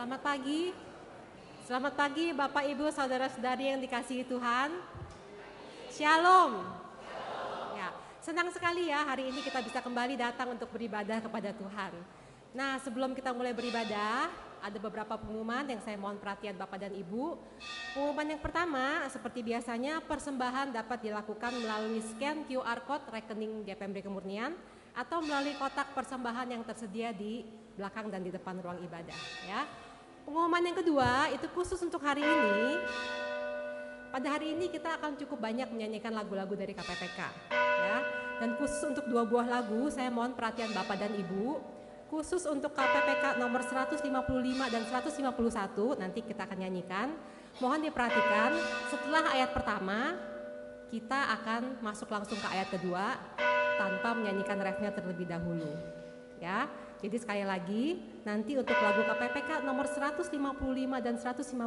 Selamat pagi. Selamat pagi Bapak Ibu Saudara-saudari yang dikasihi Tuhan. Shalom. Ya, senang sekali ya hari ini kita bisa kembali datang untuk beribadah kepada Tuhan. Nah, sebelum kita mulai beribadah, ada beberapa pengumuman yang saya mohon perhatian Bapak dan Ibu. Pengumuman yang pertama, seperti biasanya persembahan dapat dilakukan melalui scan QR Code rekening GPMD Kemurnian atau melalui kotak persembahan yang tersedia di belakang dan di depan ruang ibadah ya. Pengumuman yang kedua itu khusus untuk hari ini. Pada hari ini kita akan cukup banyak menyanyikan lagu-lagu dari KPPK ya. Dan khusus untuk 2 buah lagu saya mohon perhatian Bapak dan Ibu. Khusus untuk KPPK nomor 155 dan 151 nanti kita akan nyanyikan. Mohon diperhatikan setelah ayat pertama kita akan masuk langsung ke ayat kedua tanpa menyanyikan refnya terlebih dahulu ya. Jadi sekali lagi, nanti untuk lagu KPPK nomor 155 dan 151,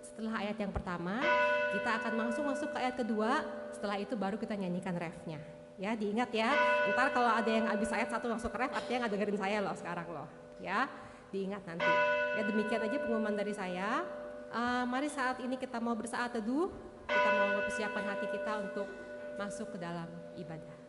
setelah ayat yang pertama, kita akan langsung masuk ke ayat kedua, setelah itu baru kita nyanyikan refnya. Ya, diingat ya, ntar kalau ada yang habis ayat 1 masuk ke ref, artinya nggak dengerin saya loh sekarang loh. Ya, diingat nanti. Ya, demikian aja pengumuman dari saya. Mari saat ini kita mau bersaat teduh, kita mau mempersiapkan hati kita untuk masuk ke dalam ibadah.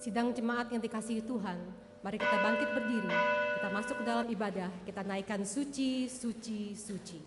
Sidang jemaat yang dikasihi Tuhan, mari kita bangkit berdiri, kita masuk ke dalam ibadah, kita naikkan suci, suci, suci.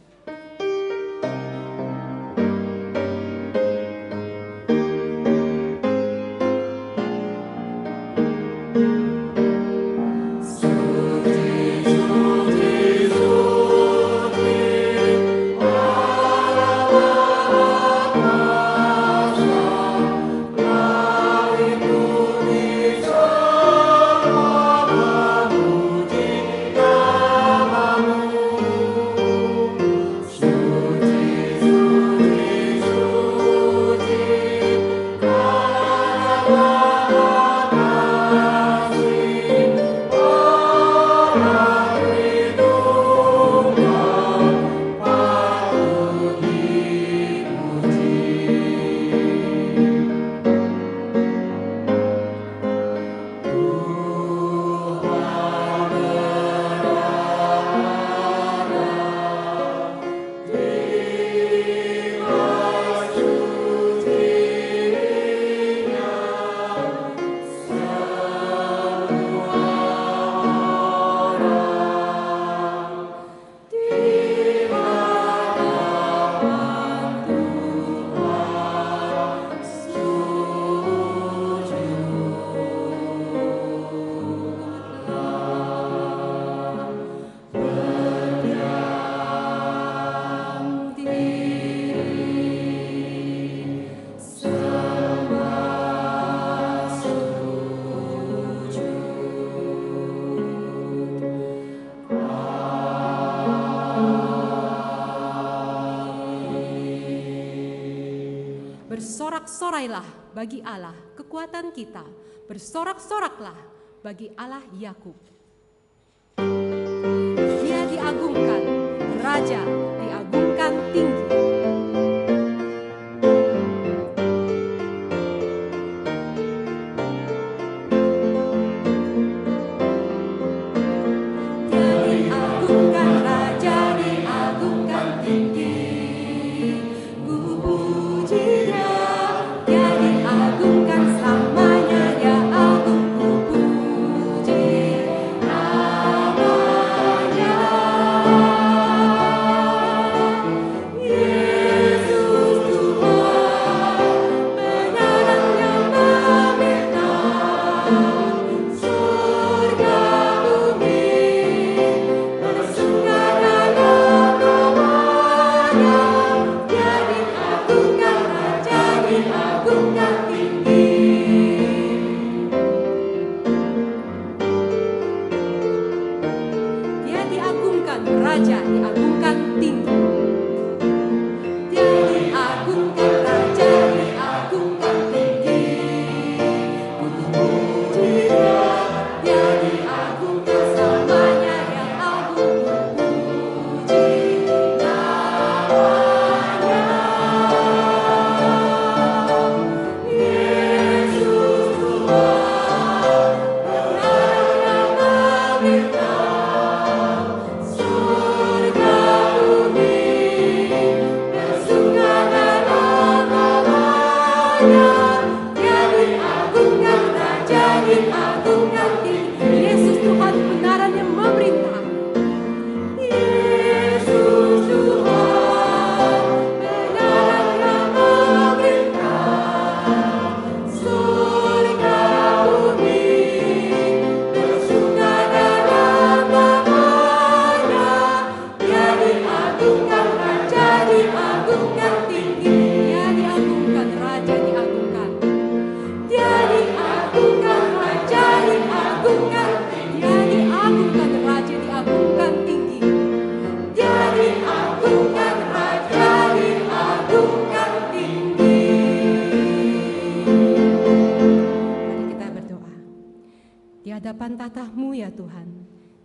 Bersorak-sorailah bagi Allah kekuatan kita, bersorak-soraklah bagi Allah Yakub. Dia diagungkan, Raja diagungkan tinggi.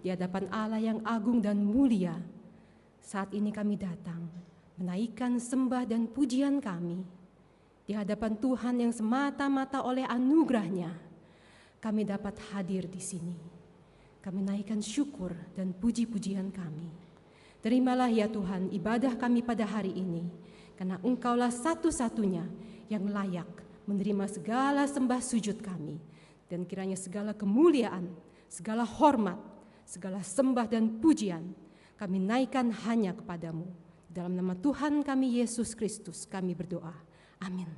Di hadapan Allah yang agung dan mulia, saat ini kami datang menaikkan sembah dan pujian kami. Di hadapan Tuhan yang semata-mata oleh anugerah-Nya, kami dapat hadir di sini. Kami naikkan syukur dan puji-pujian kami. Terimalah ya Tuhan ibadah kami pada hari ini, karena Engkaulah satu-satunya yang layak menerima segala sembah sujud kami. Dan kiranya segala kemuliaan, segala hormat, segala sembah dan pujian kami naikkan hanya kepadamu. Dalam nama Tuhan kami Yesus Kristus kami berdoa. Amin.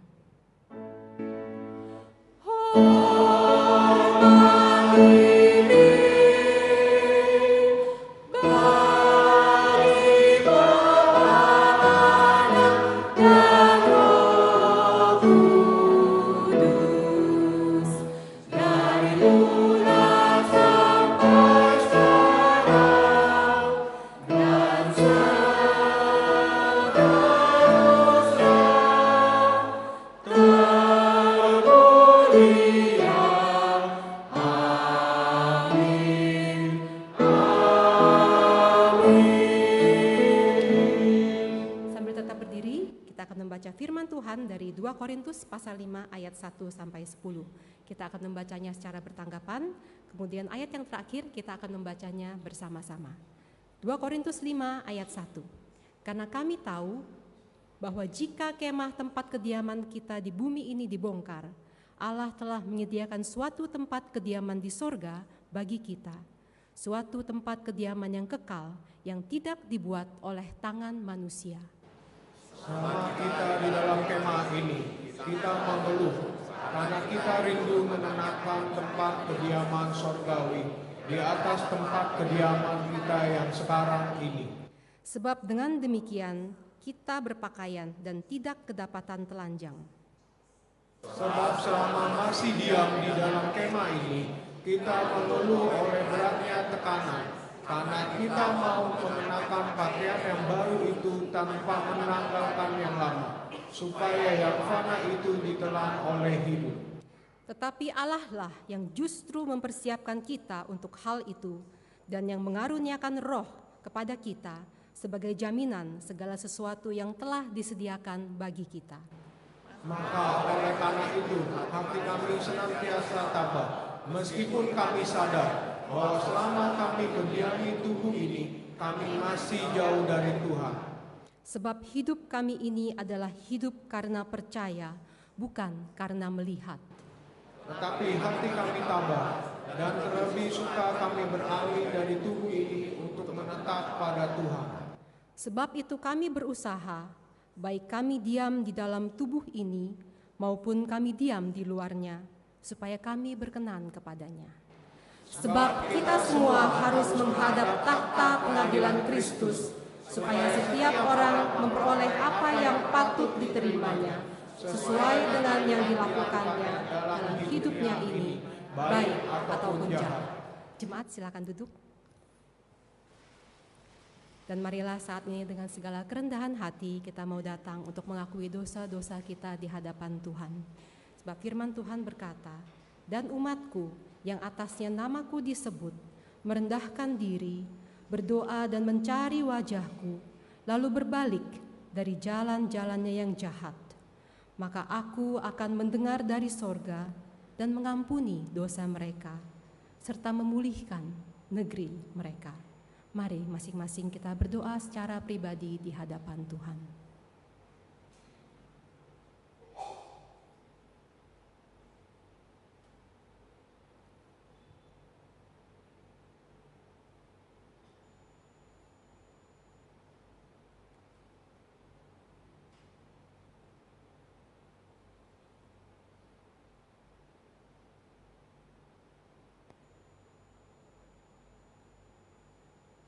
Firman Tuhan dari 2 Korintus pasal 5 ayat 1 sampai 10. Kita akan membacanya secara bertanggapan, kemudian ayat yang terakhir kita akan membacanya bersama-sama. 2 Korintus 5 ayat 1. Karena kami tahu bahwa jika kemah tempat kediaman kita di bumi ini dibongkar, Allah telah menyediakan suatu tempat kediaman di sorga bagi kita, suatu tempat kediaman yang kekal yang tidak dibuat oleh tangan manusia. Selama kita di dalam kemah ini, kita mengeluh karena kita rindu mengenakan tempat kediaman sorgawi di atas tempat kediaman kita yang sekarang ini. Sebab dengan demikian kita berpakaian dan tidak kedapatan telanjang. Sebab selama masih diam di dalam kemah ini, kita mengeluh oleh beratnya tekanan. Karena kita mau mengenakan pakaian yang baru itu tanpa menanggalkan yang lama, supaya yang fana itu ditelan oleh hidup. Tetapi Allah lah yang justru mempersiapkan kita untuk hal itu dan yang mengaruniakan roh kepada kita sebagai jaminan segala sesuatu yang telah disediakan bagi kita. Maka oleh karena itu, hati kami senantiasa tabah, meskipun kami sadar bahwa selama kami mendiami tubuh ini, kami masih jauh dari Tuhan. Sebab hidup kami ini adalah hidup karena percaya, bukan karena melihat. Tetapi hati kami tabah, dan terlebih suka kami beralih dari tubuh ini untuk menetap pada Tuhan. Sebab itu kami berusaha, baik kami diam di dalam tubuh ini, maupun kami diam di luarnya, supaya kami berkenan kepadanya. Sebab kita semua harus menghadap takhta pengadilan Kristus, supaya setiap orang memperoleh apa yang patut diterimanya, sesuai dengan yang dilakukannya dalam hidupnya ini, baik ataupun jahat. Jemaat silakan duduk. Dan marilah saat ini dengan segala kerendahan hati kita mau datang untuk mengakui dosa-dosa kita di hadapan Tuhan. Sebab firman Tuhan berkata, dan umatku yang atasnya namaku disebut, merendahkan diri, berdoa dan mencari wajahku, lalu berbalik dari jalan-jalannya yang jahat, maka aku akan mendengar dari sorga dan mengampuni dosa mereka, serta memulihkan negeri mereka. Mari masing-masing kita berdoa secara pribadi di hadapan Tuhan.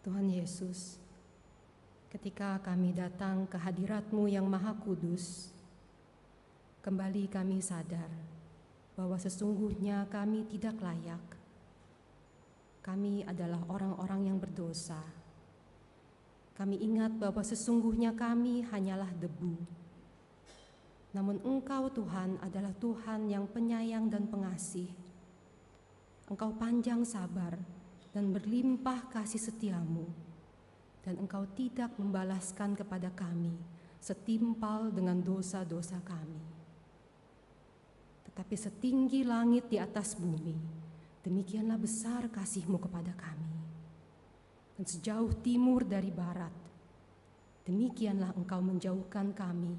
Tuhan Yesus, ketika kami datang ke hadirat-Mu yang Maha Kudus, kembali kami sadar bahwa sesungguhnya kami tidak layak. Kami adalah orang-orang yang berdosa. Kami ingat bahwa sesungguhnya kami hanyalah debu. Namun Engkau Tuhan adalah Tuhan yang penyayang dan pengasih. Engkau panjang sabar dan berlimpah kasih setiamu, dan Engkau tidak membalaskan kepada kami setimpal dengan dosa-dosa kami. Tetapi setinggi langit di atas bumi, demikianlah besar kasih-Mu kepada kami. Dan sejauh timur dari barat, demikianlah Engkau menjauhkan kami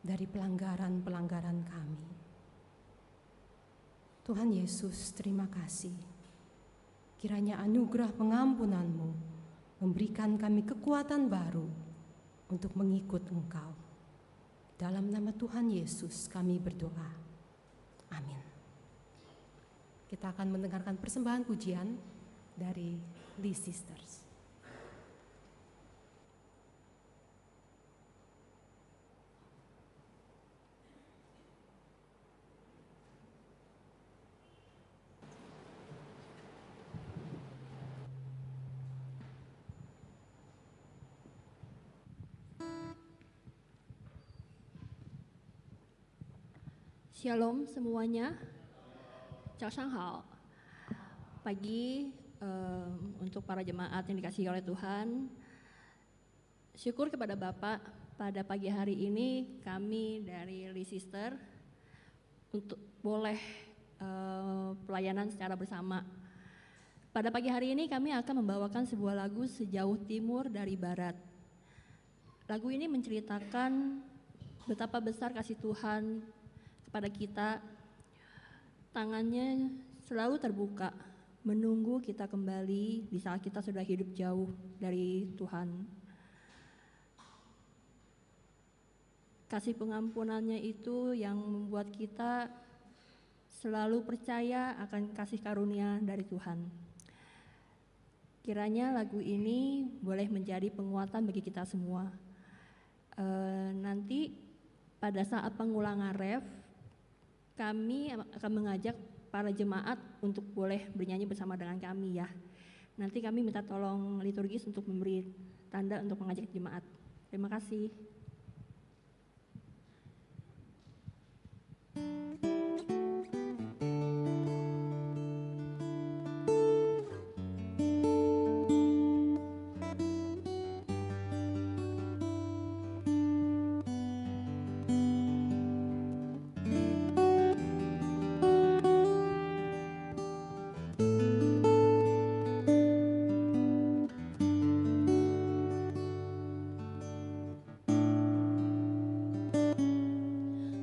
dari pelanggaran-pelanggaran kami. Tuhan Yesus, terima kasih. Kiranya anugerah pengampunan-Mu memberikan kami kekuatan baru untuk mengikut Engkau. Dalam nama Tuhan Yesus kami berdoa. Amin. Kita akan mendengarkan persembahan pujian dari Lee Sisters. Shalom semuanya, 早上好. Pagi untuk para jemaat yang dikasihi oleh Tuhan, syukur kepada Bapak pada pagi hari ini kami dari Lee Sister untuk boleh pelayanan secara bersama. Pada pagi hari ini kami akan membawakan sebuah lagu Sejauh Timur dari Barat. Lagu ini menceritakan betapa besar kasih Tuhan kepada kita, tangannya selalu terbuka, menunggu kita kembali di saat kita sudah hidup jauh dari Tuhan. Kasih pengampunannya itu yang membuat kita selalu percaya akan kasih karunia dari Tuhan. Kiranya lagu ini boleh menjadi penguatan bagi kita semua. Nanti pada saat pengulangan ref, kami akan mengajak para jemaat untuk boleh bernyanyi bersama dengan kami ya. Nanti kami minta tolong liturgis untuk memberi tanda untuk mengajak jemaat. Terima kasih.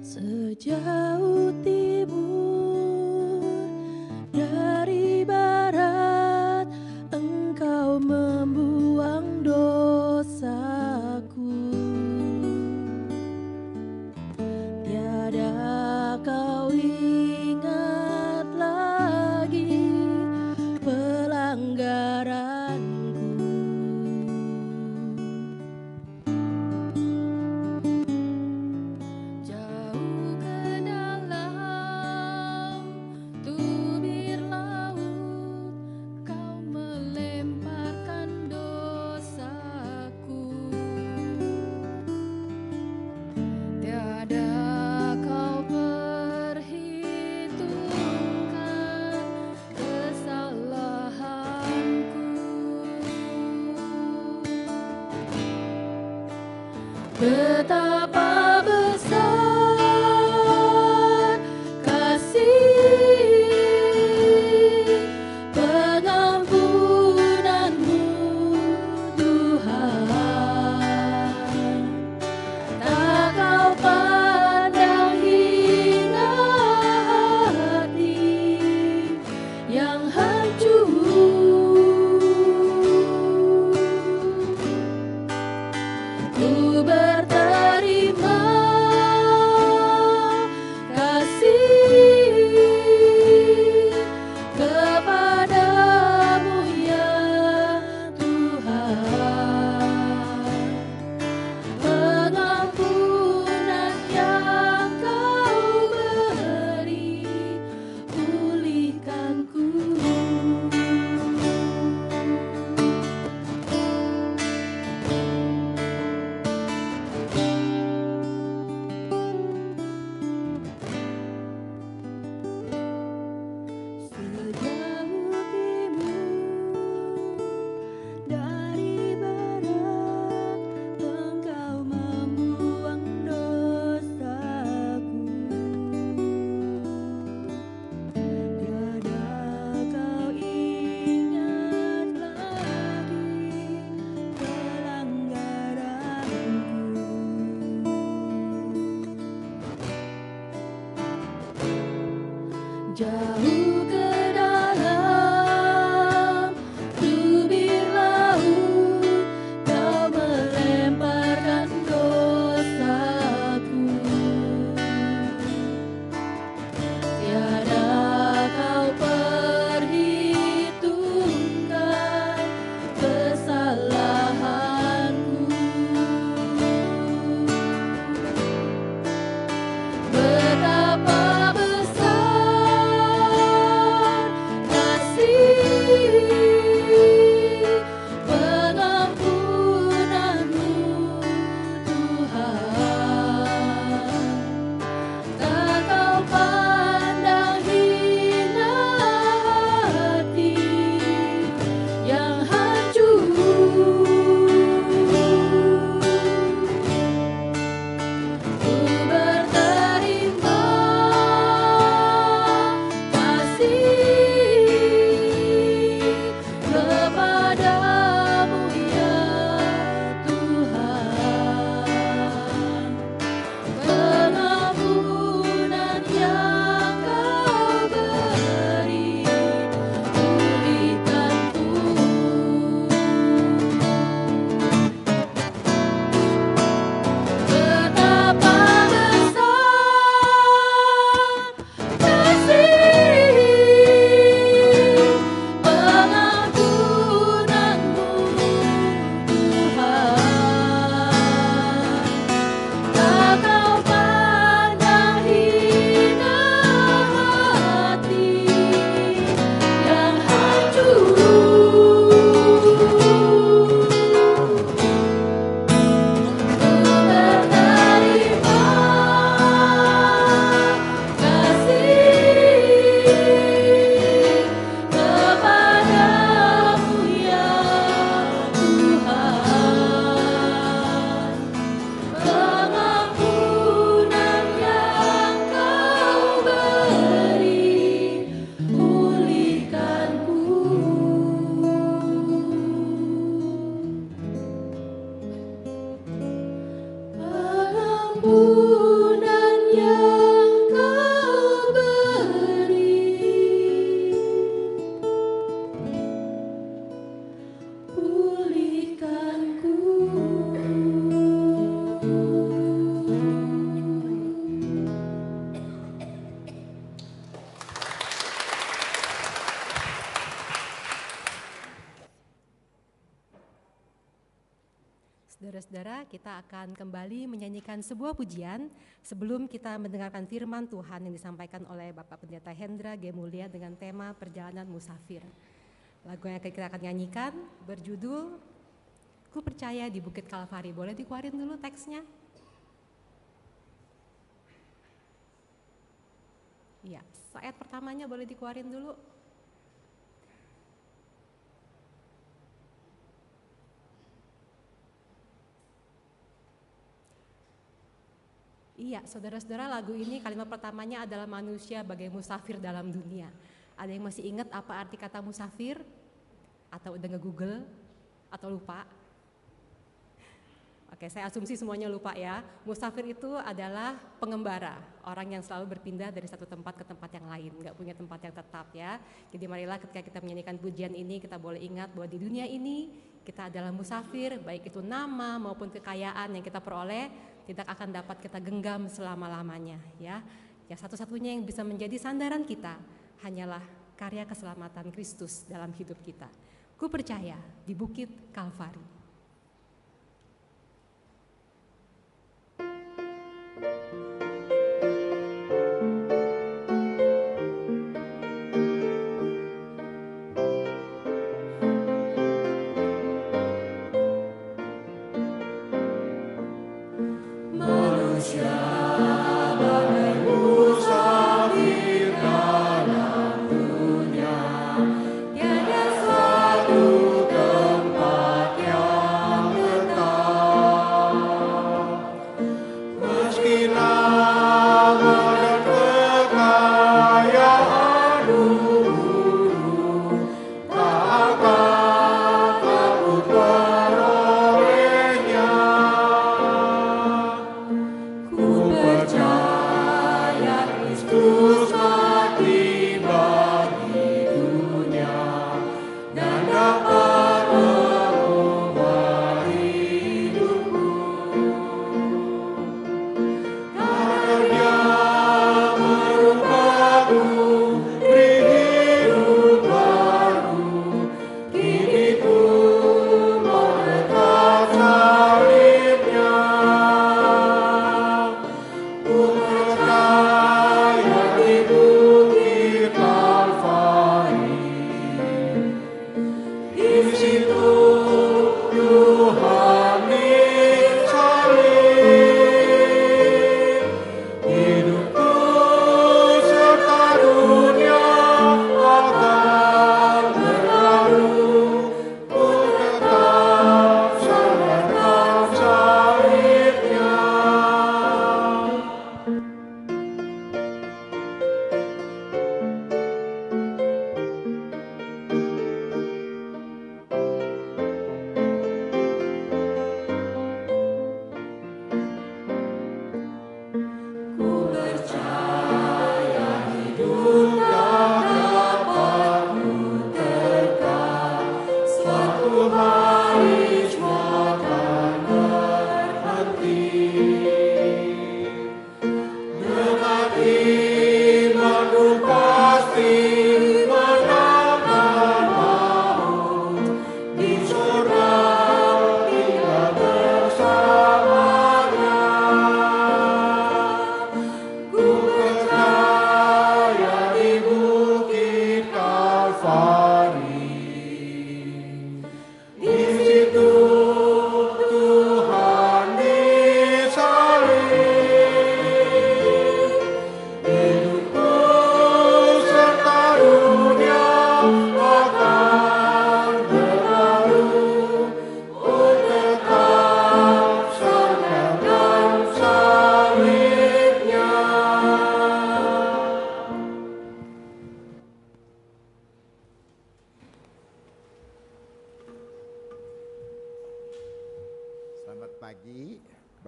Sejauh timur dari barat, Engkau membuang dosaku. Tiada kau ingat lagi pelanggaranku. Jauh ke dalam tubir laut, kau melemparkan dosaku. Tiada kau perhitungkan kesalahanku. Betapa besar kasih pengampunanmu, Tuhan. Tak kau pandang hina hati yang hancur. Ku berteriak jauh ke dalam tubir laut, kau melemparkan dosaku. Tiada kau perhitungkan kesalahanku. Betapa besar kasih pengampunanmu, Tuhan. Tak kau pandang hina hati yang hancur. Ku berterima kasih kepadamu ya Tuhan. Pengampunan yang kau beri, pulihkanku. Betapa besar kasih pengampunanmu, Tuhan. Tak kau pandang hina hati yang hancur. Ku berterima kasih kepadamu ya Tuhan. Pengampunan yang kau beri, pulihkanku. Pengampunan yang kau beri, Saudara-saudara, kita akan kembali menyanyikan sebuah pujian sebelum kita mendengarkan firman Tuhan yang disampaikan oleh Bapak Pendeta Hendra G. Mulya dengan tema Perjalanan Musafir. Lagu yang kita akan nyanyikan berjudul Ku Percaya di Bukit Kalvari. Boleh dikeluarin dulu teksnya? Iya, ayat pertamanya boleh dikeluarin dulu. Iya, saudara-saudara, lagu ini kalimat pertamanya adalah manusia bagai musafir dalam dunia. Ada yang masih ingat apa arti kata musafir? Atau udah nge-google? Atau lupa? Oke, saya asumsi semuanya lupa ya. Musafir itu adalah pengembara, orang yang selalu berpindah dari satu tempat ke tempat yang lain, nggak punya tempat yang tetap ya. Jadi marilah ketika kita menyanyikan pujian ini, kita boleh ingat bahwa di dunia ini kita adalah musafir, baik itu nama maupun kekayaan yang kita peroleh tidak akan dapat kita genggam selama-lamanya ya. Ya, satu-satunya yang bisa menjadi sandaran kita hanyalah karya keselamatan Kristus dalam hidup kita. Ku percaya di Bukit Kalvari. tiada suatu tempat yang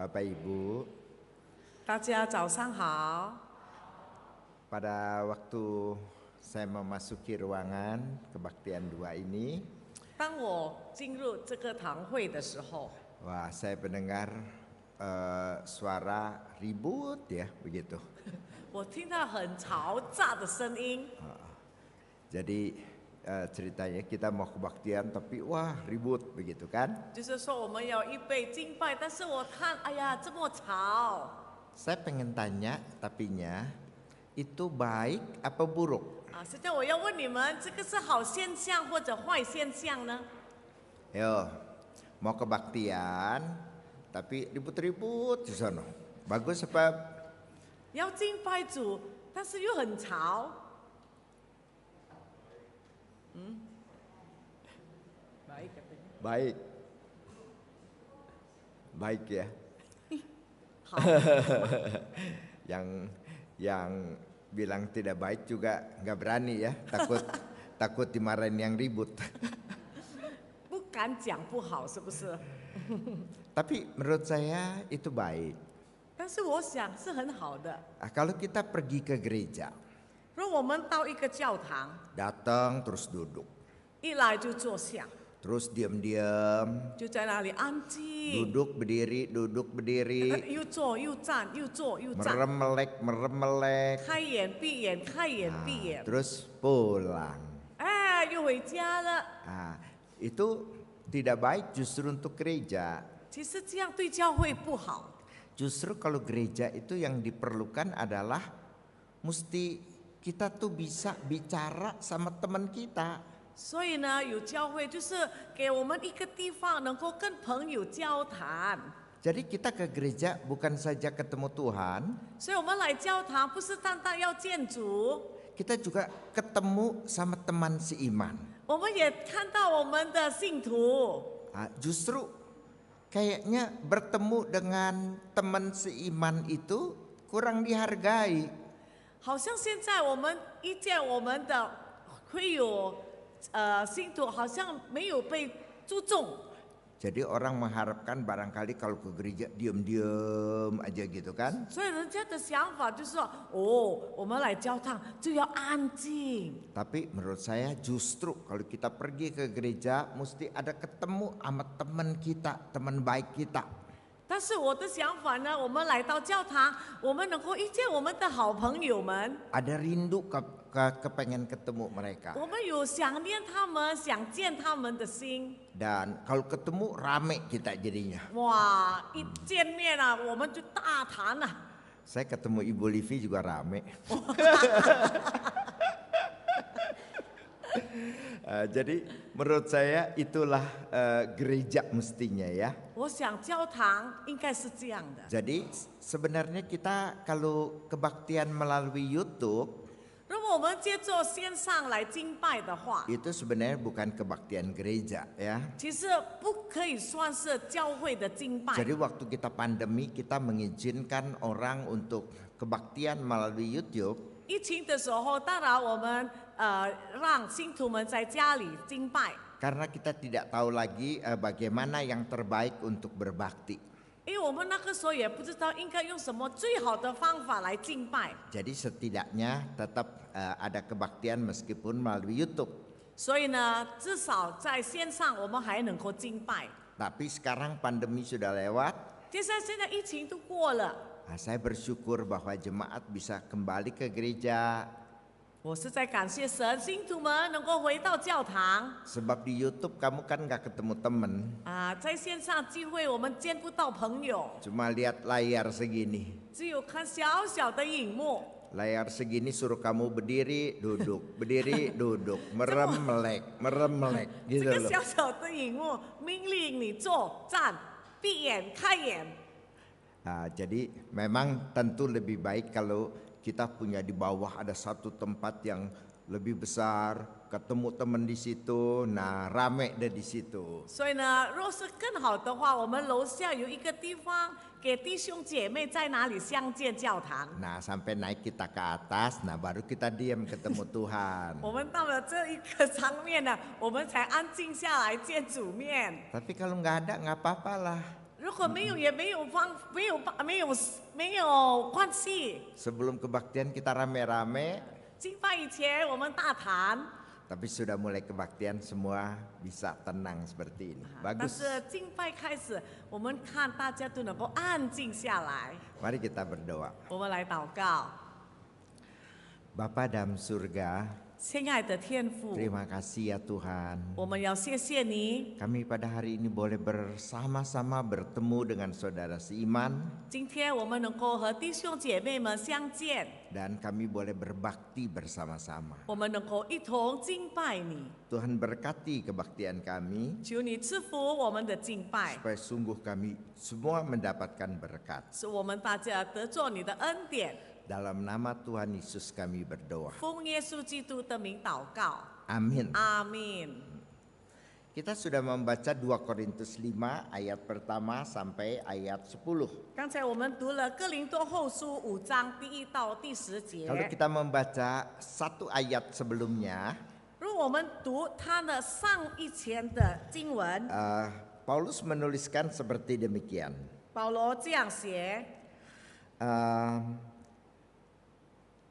Bapak Ibu, 大家早上好。 pada waktu saya memasuki ruangan kebaktian 2 ini, 当我进入这个堂会的时候， wah saya mendengar suara ribut ya begitu. 我听到很嘈杂的声音。 Jadi ceritanya kita mau kebaktian tapi wah ribut begitu kan. 就是说我们要预备敬拜，但是我看，哎呀，这么吵。 Saya pengen tanya tapinya itu baik apa buruk? 啊，现在我要问你们，这个是好现象或者坏现象呢？ Yo, mau kebaktian tapi ribut-ribut di sana. Bagus apa? 要敬拜主，但是又很吵。baik katanya. Baik. Baik ya. 好， yang bilang tidak baik juga nggak berani ya, takut dimarahin yang ribut. 不敢讲不好，是不是？ Tapi menurut saya itu baik. 但是我想是很好的。 Kalau kita pergi ke gereja, 如果我们到一个教堂， datang terus duduk, 一来就坐下， terus diam-diam, 就在那里安静， duduk berdiri, 又坐又站，又坐又站， merem-melek, 开眼闭眼，开眼闭眼， terus pulang. 哎，又回家了。 Itu tidak baik justru untuk gereja. 其实这样对教会不好。 Justru kalau gereja itu yang diperlukan adalah mesti kita tuh bisa bicara sama teman kita. 所以呢，有教会就是给我们一个地方，能够跟朋友交谈。 Jadi kita ke gereja bukan saja ketemu Tuhan, 所以我们来教堂不是单单要见主， kita juga ketemu sama teman seiman. 我们也看到我们的信徒。 Justru kayaknya bertemu dengan teman seiman itu kurang dihargai. 好像现在我们一见我们的会友，信徒好像没有被注重。 Jadi orang mengharapkan barangkali kalau ke gereja diam-diam aja gitu kan. 所以人家的想法就是说，哦，我们来教堂就要安静。 Tapi menurut saya justru kalau kita pergi ke gereja mesti ada ketemu sama teman kita, teman baik kita. 但是我的想法呢，我们来到教堂，我们能够遇见我们的好朋友们， Ada rindu kepengen ketemu mereka. 我们有想念他们、想见他们的心。 Dan kalau ketemu rame kita jadinya. 哇，一见面啊，我们就大谈了。 Saya ketemu Ibu Livi juga rame. Jadi menurut saya itulah gereja mestinya ya. 我想教堂应该是这样的。 Jadi sebenarnya kita kalau kebaktian melalui YouTube 如果我们借助线上来敬拜的话， itu sebenarnya bukan kebaktian gereja ya. 其实不可以算是教会的敬拜。 Jadi waktu kita pandemi kita mengizinkan orang untuk kebaktian melalui YouTube. 疫情的时候，当然我们让信徒们在家里敬拜， Karena kita tidak tahu lagi bagaimana yang terbaik untuk berbakti. 因为我们那个时候也不知道应该用什么最好的方法来敬拜， Jadi setidaknya tetap ada kebaktian meskipun melalui YouTube. 所以呢，至少在线上我们还能够敬拜。 Tapi sekarang pandemi sudah lewat. 现在疫情都过了， Saya bersyukur bahwa jemaat bisa kembali ke gereja. 我是在感谢神，信徒们能够回到教堂 Sebab di YouTube kamu kan gak ketemu temen. 啊，在线上聚会我们见不到朋友， Cuma lihat layar segini. 只有看小小的荧幕。 Layar segini suruh kamu berdiri, duduk, berdiri, duduk, merem melek, 这 gitu 个 loh. 小小的荧幕命令你坐、站、闭眼、开眼。 Jadi memang tentu lebih baik kalau kita punya di bawah ada satu tempat yang lebih besar, ketemu teman di situ, nah rame deh di situ. 所以呢，若是更好的话，我们楼下有一个地方给弟兄姐妹在哪里相见教堂。 Nah sampai naik kita ke atas, nah baru kita diam ketemu Tuhan. 我们到了这一个上面呢，我们才安静下来见主面。 Tapi kalau nggak ada nggak apa-apa lah. 如果没有也没有关系。 Sebelum kebaktian kita rame-rame, 敬拜以前我们大谈， tapi sudah mulai kebaktian semua bisa tenang seperti ini. 但 Bagus. 是敬拜开始，我们看大家都能够安静下来。 Mari kita berdoa. 我们来祷告， Bapa dalam surga, 亲爱的天父， terima kasih ya Tuhan. 我们要谢谢你。 Kami pada hari ini boleh bersama-sama bertemu dengan saudara seiman 今天我们能够和弟兄姐妹们相见， dan kami boleh berbakti bersama-sama. 我们能够一同敬拜你。 Tuhan berkati kebaktian kami 求你赐福我们的敬拜， supaya sungguh kami semua mendapatkan berkat. 使我们大家得着你的恩典。 Dalam nama Tuhan Yesus kami berdoa. 奉耶稣基督的名祷告， Amin. 阿门。 Kita sudah membaca 2 Korintus 5 ayat pertama sampai ayat 10. 刚才我们读了哥林多后书5章第1到第10 Kalau 节。 kita membaca satu ayat sebelumnya, 如果我们读他的上一前的经文， Paulus menuliskan seperti demikian. 保罗这样写：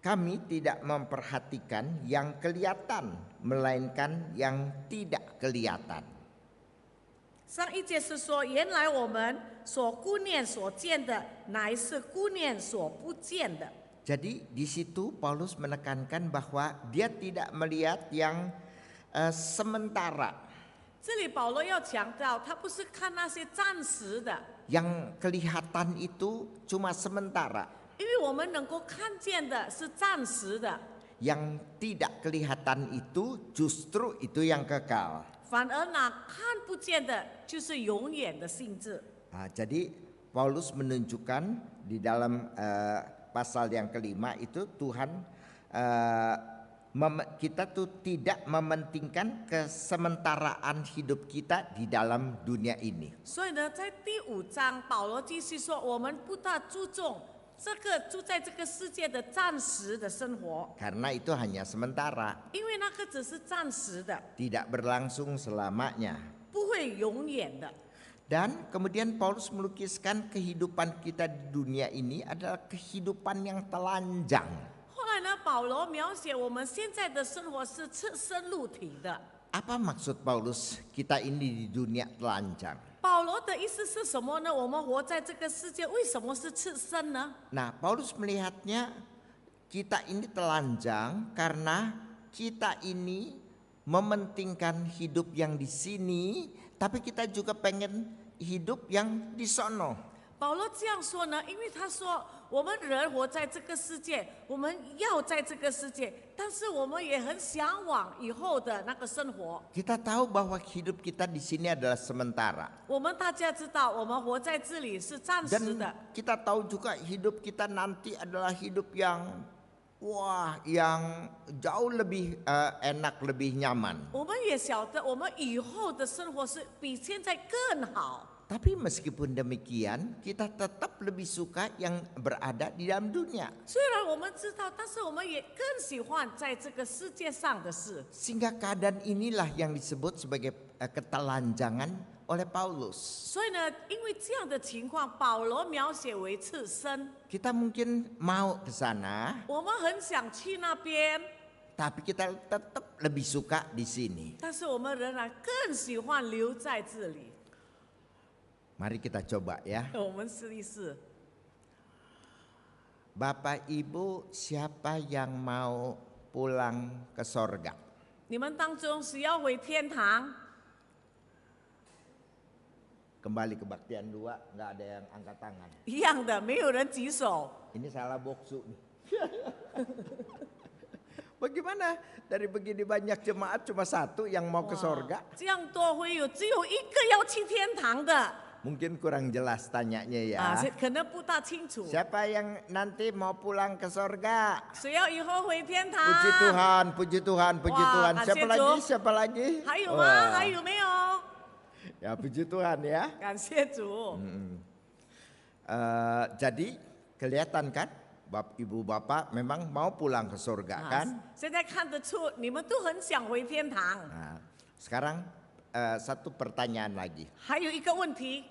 Kami tidak memperhatikan yang kelihatan, melainkan yang tidak kelihatan. 上一节是说，原来我们所顾念所见的，乃是顾念所不见的。 Jadi di situ Paulus menekankan bahwa dia tidak melihat yang sementara, 这里保罗要强调，他不是看那些暂时的， yang kelihatan itu cuma sementara, 因为我们能够看见的是暂时的， yang tidak kelihatan itu justru itu yang kekal. 反而那看不见的就是永远的性质。 Jadi Paulus menunjukkan di dalam pasal yang kelima itu Tuhan kita tuh tidak mementingkan kesementaraan hidup kita di dalam dunia ini. 所以呢，在第5章，保罗继续说，我们不大注重这个住在这个世界的暂时的生活， Karena itu hanya sementara, 因为那个只是暂时的， tidak berlangsung selamanya. 不会永远的。 Dan kemudian Paulus melukiskan kehidupan kita di dunia ini adalah kehidupan yang telanjang. 后来呢，保罗描写我们现在的生活是赤身露体的。 Apa maksud Paulus kita ini di dunia telanjang? 保罗的意思是什么呢？我们活在这个世界，为什么是赤身呢？ Nah, Paulus melihatnya kita ini telanjang karena kita ini mementingkan hidup yang di sini, tapi kita juga pengen hidup yang di sono. 保罗这样说呢，因为他说我们人活在这个世界，我们要在这个世界，但是我们也很向往以后的那个生活。 Kita tahu bahwa hidup kita di sini adalah sementara. 我们大家知道，我们活在这里是暂时 Dan 的， kita tahu juga hidup kita nanti adalah hidup yang yang jauh lebih enak, lebih nyaman. 我们也晓得，我们以后的生活是比现在更好。 Tapi meskipun demikian, kita tetap lebih suka yang berada di dalam dunia. 虽然我们知道，但是我们也更喜欢在这个世界上的事。 Sehingga keadaan inilah yang disebut sebagai ketelanjangan oleh Paulus. 所以呢，因为这样的情况，保罗描写为赤身。 Kita mungkin mau ke sana, 我们很想去那边， tapi kita tetap lebih suka di sini. 但是我们仍然更喜欢留在这里。 Mari kita coba ya. 我们试一试。 Bapak Ibu, siapa yang mau pulang ke sorga? 你们当中谁要回天堂？ Kembali kebaktian 2, nggak ada yang angkat tangan. 一样的，没有人举手。 Ini salah boksu nih. Bagaimana dari begini banyak jemaat cuma satu yang mau ke sorga? 这样多会有只有一个要去天堂的 Mungkin kurang jelas tanyanya ya. 可能不大清楚。 Siapa yang nanti mau pulang ke sorga? 谁要以后回天堂？ Puji Tuhan, puji Tuhan, puji Wah, Tuhan. kasih Siapa Tuhan. lagi? Siapa lagi? 还有 Wah. 吗？还有没有？ Ya puji Tuhan ya. 感谢主。 Jadi kelihatan kan, Ibu Bapak memang mau pulang ke surga kan? 现在看得出你们都很想回天堂。 Nah, sekarang satu pertanyaan lagi. 还有一个问题，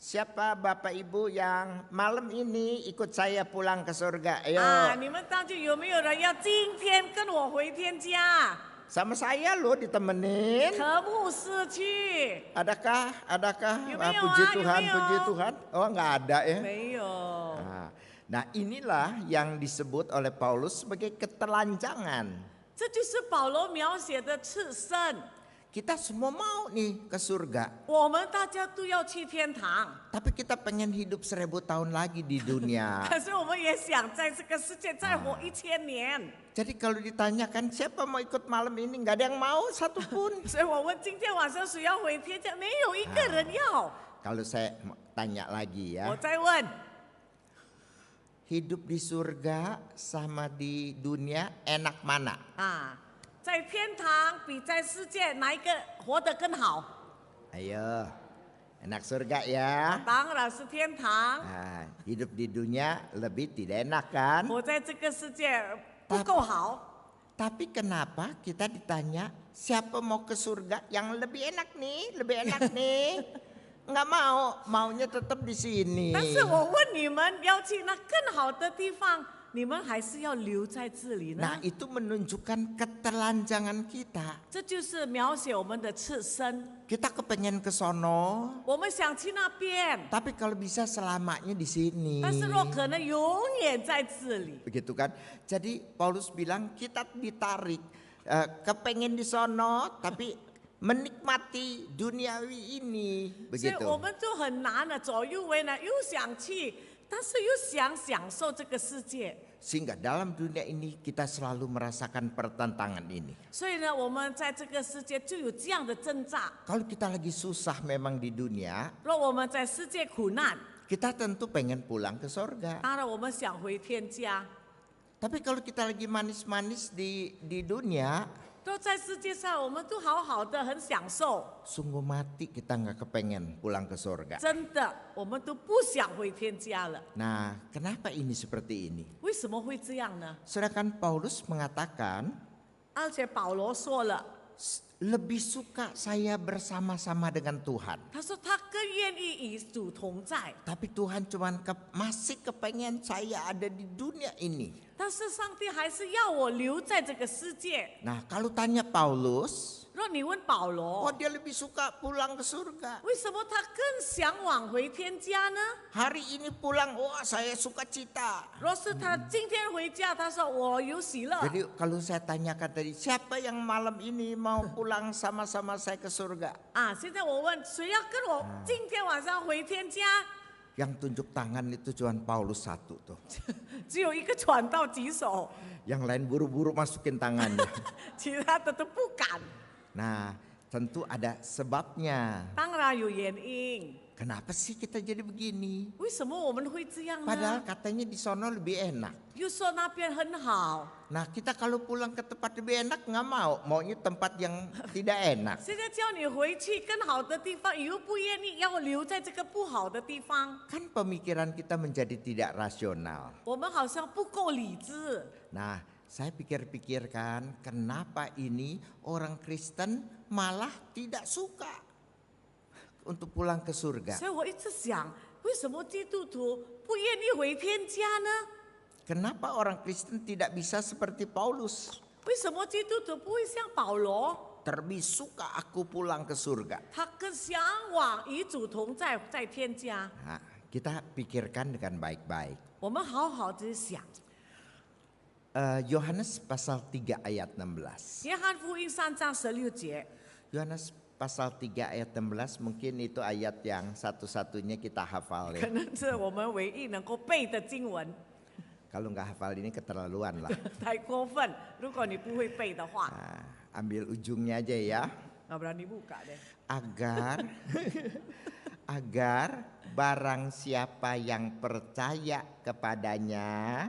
Siapa Bapak Ibu yang malam ini ikut saya pulang ke surga? Ayo. 你们当中有没有人要今天跟我回天家？ Sama saya loh ditemenin. 和牧师去？ Adakah? Yumeyo, Puji Tuhan, yumeyo. puji Tuhan. Oh nggak ada ya. 没有。 Nah inilah yang disebut oleh Paulus sebagai ketelanjangan. 这就是保罗描写的赤身。 Kita semua mau nih ke surga. 我们大家都要去天堂， Tapi kita pengen hidup 1000 tahun lagi di dunia. 可是我们也想在这个世界再活1000年。 Jadi kalau ditanyakan siapa mau ikut malam ini, nggak ada yang mau satupun. 所以我问今天晚上谁要回天家？没有一个人要。 Kalau saya tanya lagi 我 ya, 再问， hidup di surga sama di dunia enak mana? 在天堂比在世界哪一个活得更好？ Ayo, enak surga ya. 当然是天堂。 Nah, hidup di dunia lebih tidak enak kan? 我在这个世界不够好， Tapi kenapa kita ditanya siapa mau ke surga yang lebih enak nih? Nggak mau, maunya tetap di sini. 但是我问你们要去那更好的地方，你们还是要留在这里呢？ Nah itu menunjukkan ketelanjangan kita. 这就是描写我们的赤身。 Kita kepengen ke sono, 我们想去那边， tapi kalau bisa selamanya di sini. 但是若可能永远在这里。 Begitu kan? Jadi Paulus bilang kita ditarik, kepengen di sono, tapi menikmati duniawi ini, 所以 begitu. 我们就很难了，左右为难，又想去，但是又想享受这个世界。 Sehingga dalam dunia ini kita selalu merasakan pertentangan ini. 所以呢，我们在这个世界就有这样的挣扎。 Kalau kita lagi susah memang di dunia, 若我们在世界苦难， kita tentu pengen pulang ke sorga. 当然我们想回天家。 Tapi kalau kita lagi manis-manis di dunia, 都在世界上，我们都好好的，很享受。 sungguh mati kita nggak kepengen pulang ke sorga. 真的，我们都不想回天家了。 Nah, kenapa ini seperti ini? 为什么会这样呢？ Sedangkan Paulus mengatakan, 而且保罗说了， lebih suka saya bersama-sama dengan Tuhan. 他说他更愿意与主同在。 Tapi Tuhan cuman masih kepengen saya ada di dunia ini. 但是上帝还是要我留在这个世界。 Nah, kalau tanya Paulus, 若你问保罗， dia lebih suka pulang ke surga. 为什么他更向往回天家呢？ Hari ini pulang, saya suka cita. 若是他今天回家，他说我有喜乐。 Jadi kalau saya tanyakan tadi, siapa yang malam ini mau pulang sama-sama saya ke surga? 现在我问谁要跟我今天晚上回天家？ Yang tunjuk tangan itu cuma Paulus satu tuh. 只有一个传道举手， Yang lain buru-buru masukin tangannya. 其他的都不敢。 Nah, tentu ada sebabnya. 当然有原因， Kenapa sih kita jadi begini? 为什么我们会这样 Padahal 呢？ katanya di sono lebih enak. 又说那边很好， Nah, kita kalau pulang ke tempat lebih enak nggak mau, maunya tempat yang tidak enak. 现在叫你回去更好的地方，你又不愿意，要我留在这个不好的地方， Kan pemikiran kita menjadi tidak rasional. 我们好像不够理智。 Nah, saya pikir-pikirkan kenapa ini orang Kristen malah tidak suka untuk pulang ke surga. 所以我一直想，为什么基督徒不愿意回天家呢？ Kenapa orang Kristen tidak bisa seperti Paulus? 为什么基督徒不会像保罗？ Terlebih suka aku pulang ke surga. 他更向往与主同在，在天家。 Nah, kita pikirkan dengan baik-baik. 我们好好的想， Yohanes pasal 3 ayat 16. 约翰福音3章16节， Yohanes pasal 3 ayat 16 mungkin itu ayat yang satu-satunya kita hafal 可 ya. 能是我们唯一能够背的经文， Kalau nggak hafal ini keterlaluan lah. 太过分。如果你不会背的话， Nah, ambil ujungnya aja ya. 要不然你buka deh。 Agar barang siapa yang percaya kepadanya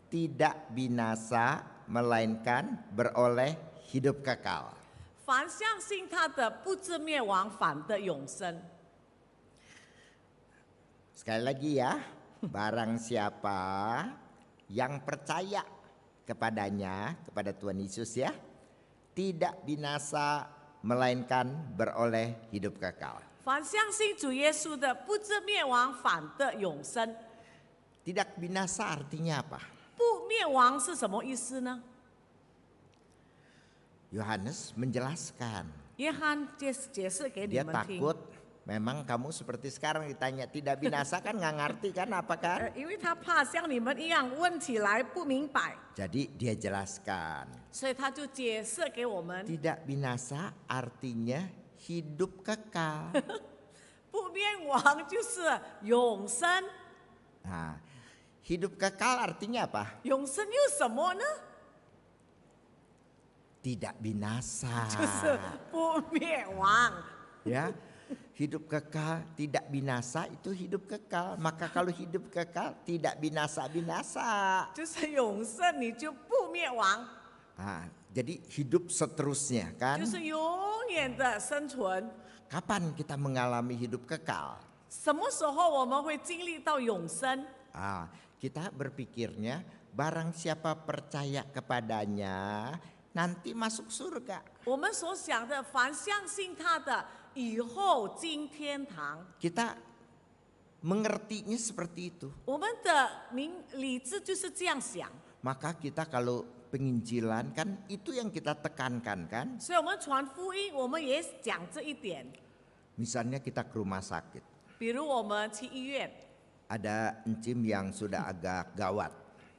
tidak binasa melainkan beroleh hidup kekal. 凡相信他的，不至灭亡，反得永生。 Sekali lagi ya, barang siapa yang percaya kepadanya, kepada Tuhan Yesus ya, tidak binasa melainkan beroleh hidup kekal. 凡相信主耶稣的，不至灭亡，反得永生。 Tidak binasa artinya apa? 不灭亡是什么意思呢？ Yohanes menjelaskan. 约翰解释给你 Dia 们听。 takut memang kamu seperti sekarang ditanya tidak binasa kan nggak ngerti kan apa kan? 因为他怕像你们一样问起来不明白， Jadi dia jelaskan. 所以他就解释给我们。 Tidak binasa artinya hidup kekal. 不灭亡就是永生， Nah, hidup kekal artinya apa? 永生又什么呢？ Tidak binasa. 就是不灭亡。 Ya, hidup kekal tidak binasa itu hidup kekal. Maka kalau hidup kekal tidak binasa-binasa. 就是永生，你就不灭亡， Nah, jadi hidup seterusnya kan? 就是永远的生存。 Kapan kita mengalami hidup kekal? 什么时候我们会经历到永生？ Kita berpikirnya barang siapa percaya kepadanya nanti masuk surga. 我们所想的，凡相信他的，以后进天堂。 Kita mengertinya seperti itu. 我们的理智就是这样想， Maka kita kalau penginjilan kan itu yang kita tekankan kan? 所以我们传福音，我们也讲这一点。 Misalnya kita ke rumah sakit. 比如我们去医院， Ada encim yang sudah agak gawat.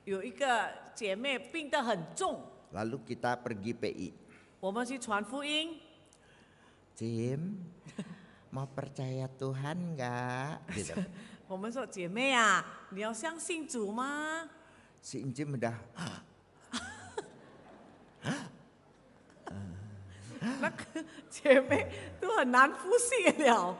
有一个姐妹病得很重， Lalu kita pergi PI. 我们去传福音。 Cim, mau percaya Tuhan nggak? Gitu. 我们说姐妹啊，你要相信主吗？ Si encim udah 那个姐妹都很难呼吸了。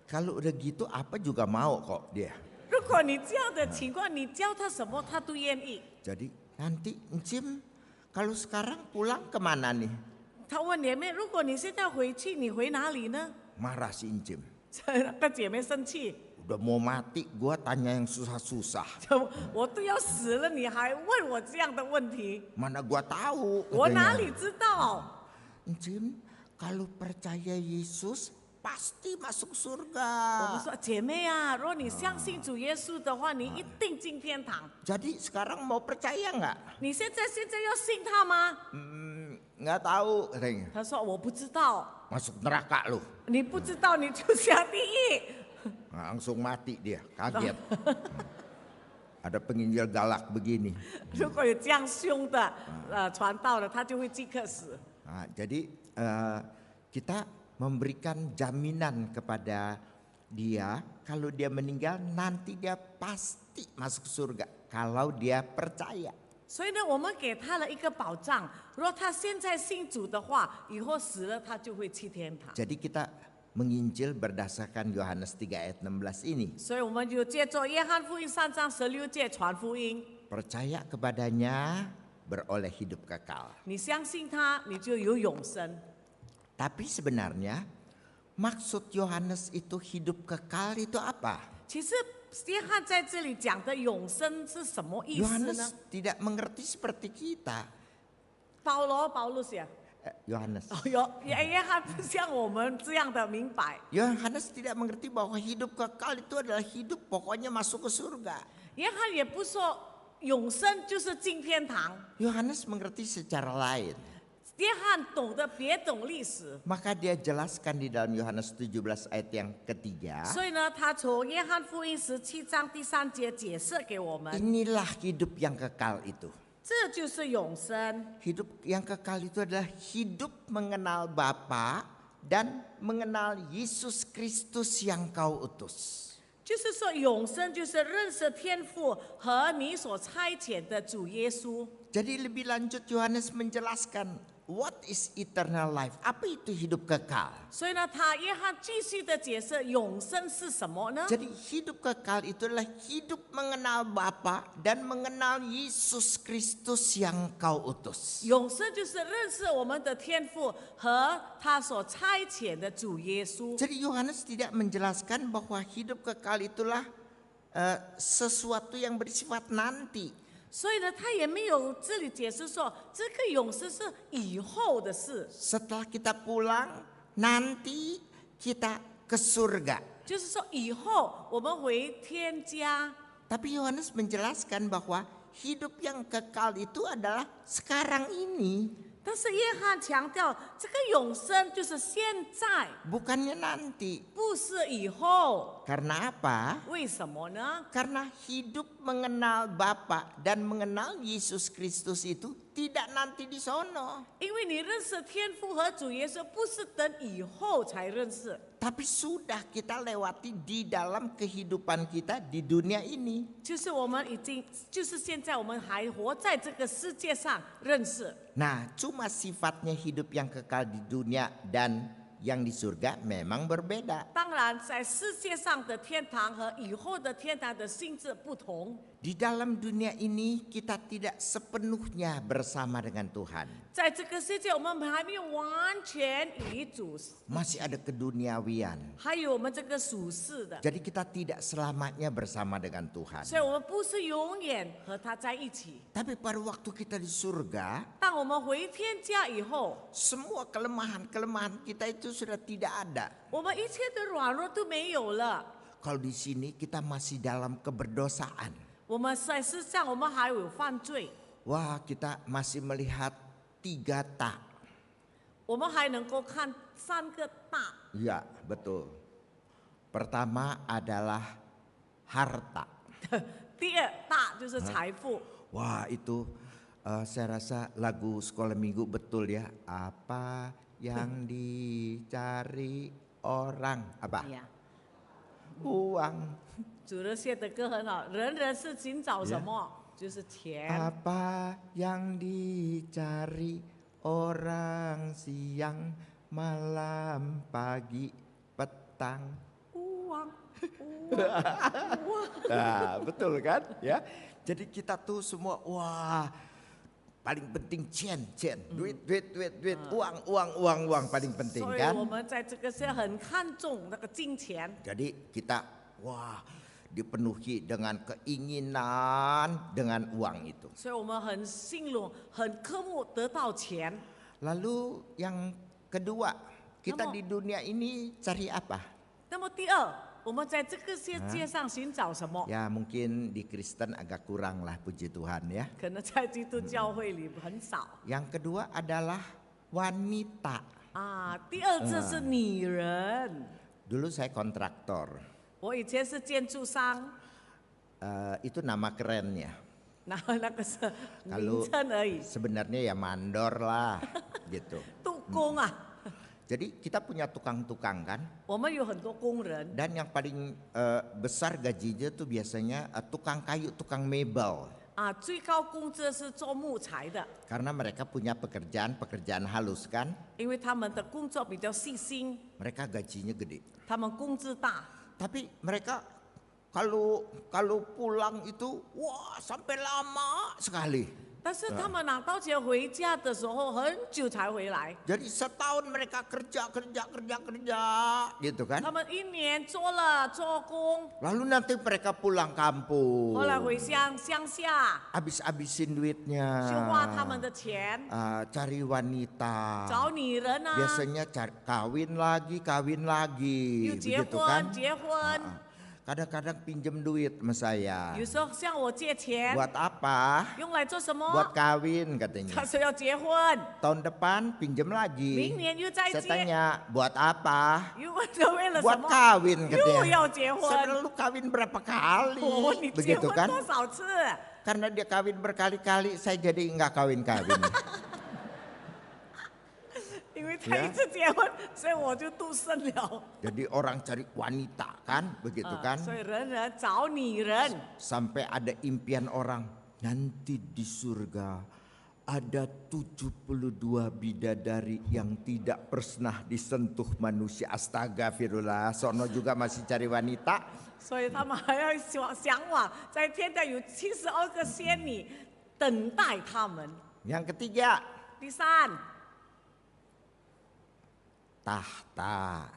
kalau udah gitu apa juga mau kok dia. 如果你这样的情况，你教他什么，他都愿意。 Jadi nanti encim kalau sekarang pulang kemana nih? 他问姐妹，如果你现在回去，你回哪里呢？ Marah si encim. 那个姐妹生气， Udah mau mati gua tanya yang susah-susah. 我都要死了，你还问我这样的问题， Mana gua tahu. 我哪 katanya. 里知道？ Encim kalau percaya Yesus pasti masuk 我们 surga. 说姐妹啊，如果你相信主耶稣的话，你一定进天堂。 Jadi sekarang mau percaya nggak? 你现在要信他吗？ Nggak tahu katanya. 他说我不知道。 Masuk neraka lu. 你不知道你就下地狱。 Langsung mati dia, kaget. Ada penginjil galak begini. 如果有这样凶的传道的，他就会即刻死。 Nah, jadi kita memberikan jaminan kepada dia kalau dia meninggal nanti dia pasti masuk surga kalau dia percaya. 所以呢，我们给他了一个保障，如果他现在信主的话，以后死了他就会去天堂。 Jadi kita menginjil berdasarkan Yohanes 3 ayat 16 ini. 所以我们就借着约翰福音3章16节传福音。 Percaya kepadanya beroleh hidup kekal. 你相信他，你就有永生。 Tapi sebenarnya maksud Yohanes itu hidup kekal itu apa? 其实约翰在这里讲的永生是什么意思呢？ Yohanes tidak mengerti seperti kita. 保罗写， Yohanes. 约翰不像我们这样的明白。 Yohanes tidak mengerti bahwa hidup kekal itu adalah hidup pokoknya masuk ke surga. 约翰也不说永生就是进天堂。 Yohanes mengerti secara lain. 约翰懂得别懂历史， Maka dia jelaskan di dalam Yohanes 17 ayat yang ketiga. 所以呢，他从约翰福音17章第3节解释给我们， Inilah hidup yang kekal itu. 这就是永生。 Hidup yang kekal itu adalah hidup mengenal Bapa dan mengenal Yesus Kristus yang kau utus. 就是说，永生就是认识天父和你所差遣的主耶稣。 Jadi lebih lanjut Yohanes menjelaskan what is eternal life? Apa itu hidup kekal? 所以呢，约翰继续的解释永生是什么呢？ Jadi hidup kekal itu adalah hidup mengenal Bapa dan mengenal Yesus Kristus yang kau utus. 永生就是认识我们的天父和他所差遣的主耶稣。 Jadi Yohanes tidak menjelaskan bahwa hidup kekal itulah sesuatu yang bersifat nanti. 所以呢，他也没有这里解释说这个永生是以后的事。 Setelah kita pulang, nanti kita ke surga. 就是说以后我们回天家。 Tapi Yohanes menjelaskan bahwa hidup yang kekal itu adalah sekarang ini, 但是约翰强调，这个永生就是现在， bukannya nanti. 不是以后。 Karena apa? 为什么呢？ Karena hidup mengenal Bapa dan mengenal Yesus Kristus itu tidak nanti di sono, 因为你认识天父和主耶稣，不是等以后才认识， tapi sudah kita lewati di dalam kehidupan kita di dunia ini. 就是我们已经，就是现在我们还活在这个世界上认识。 Nah, cuma sifatnya hidup yang kekal di dunia dan yang di surga memang berbeda. 当然，在世界上的天堂和以后的天堂的性质不同。 Di dalam dunia ini kita tidak sepenuhnya bersama dengan Tuhan. 在这个世界，我们还没有完全与主， Masih ada keduniawian. 还有我们这个属世的， Jadi kita tidak selamanya bersama dengan Tuhan. 所以我们不是永远和他在一起。 Tapi pada waktu kita di surga, 当我们回天家以后， semua kelemahan-kelemahan kita itu sudah tidak ada. 我们一切的软弱都没有了。 Kalau di sini kita masih dalam keberdosaan. 我们在世上，我们还有犯罪， Wah, kita masih melihat 3 tak. 我们还能够看3个大。 Iya, betul. Pertama adalah harta. 第二大就是财富。 Wah, itu saya rasa lagu sekolah minggu betul ya. Apa yang dicari orang? Apa? 呀， Uang. 主人写的歌很好，人人是寻找什么？就是钱。 Apa yang dicari orang siang, malam, pagi, petang? Uang. Nah, betul kan? Ya. Jadi kita tuh semua wah paling penting cien, duit, uang paling penting 所以 kan? 我们在这个是很看重那个金钱。 Jadi kita wah dipenuhi dengan keinginan dengan uang itu. 所以我们很信任、很渴慕得到钱。 Lalu yang kedua, kita di dunia ini cari apa? 那么第二，我们在这个世界上寻找什么？ Ya mungkin di Kristen agak kurang lah, puji Tuhan ya. 可能在基督教会里很少 Yang kedua adalah wanita. 啊。第二次是女人。 Dulu saya kontraktor. 我以前是建筑商， Itu nama kerennya. 然后那个是名 Kalau 称而已， sebenarnya ya mandor lah gitu. 督工啊。 Jadi kita punya tukang-tukang kan. 我们有很多工人， Dan yang paling besar gajinya tuh biasanya tukang kayu, tukang mebel. 啊，最高工资是做木材的， Karena mereka punya pekerjaan halus kan. 因为他们的工作比较细心， Mereka gajinya gede. 他们工资大。 Tapi mereka kalau pulang itu wah sampai lama sekali. 但是他们拿到钱回家的时候，很久才回来。 Jadi setahun mereka kerja gitu kan. 他们一年做工， Lalu nanti mereka pulang kampung. 后来回乡下， Habis-habisin duitnya. 就花他们的钱 Cari wanita. 找女人啊， Biasanya kawin lagi, 又结 begitu kan? 结婚。 Kadang-kadang pinjem duit sama saya. 有时候向我借钱， Buat apa? 用来做什么？ Buat kawin katanya. 他说要结婚， Tahun depan pinjem lagi. 明年又再 Saya 借， tanya, buat apa? 又问着为了什 Buat 么？ kawin 又 katanya. 要结婚。 Saya bilang, lu kawin berapa kali? 我问你结 Begitu 婚 kan? 多少次？ Karena dia kawin berkali-kali, saya jadi nggak kawin-kawin. 因为他一直结婚，所以我就独身了。 Jadi orang cari wanita kan, begitu 啊 kan? 所以人人找女人， Sampai ada impian orang, nanti di surga ada 72 bidadari yang tidak pernah disentuh manusia. Astagfirullah, sono juga masih cari wanita. 所以他们还要向往，在天堂有72个仙女等待他们。 Yang ketiga, 第三， tahta,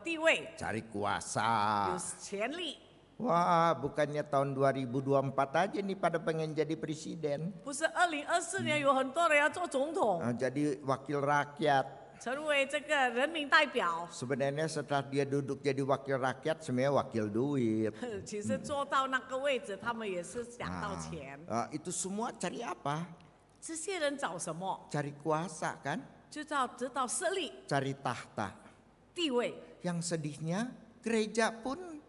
地位 cari kuasa. 有权利， Wah, bukannya tahun 2024 aja nih pada pengen jadi presiden. 不是2024年有很多人要做总统， Jadi wakil rakyat. 成为这个人民代表。 Sebenarnya setelah dia duduk jadi wakil rakyat, sebenarnya wakil duit. 其实坐到那个位置，他们也是想到钱。 Itu semua cari apa? 这些人找什么？ Cari kuasa kan? 就叫得到势力、 Cari tahta. 地位。 Yang sedihnya gereja pun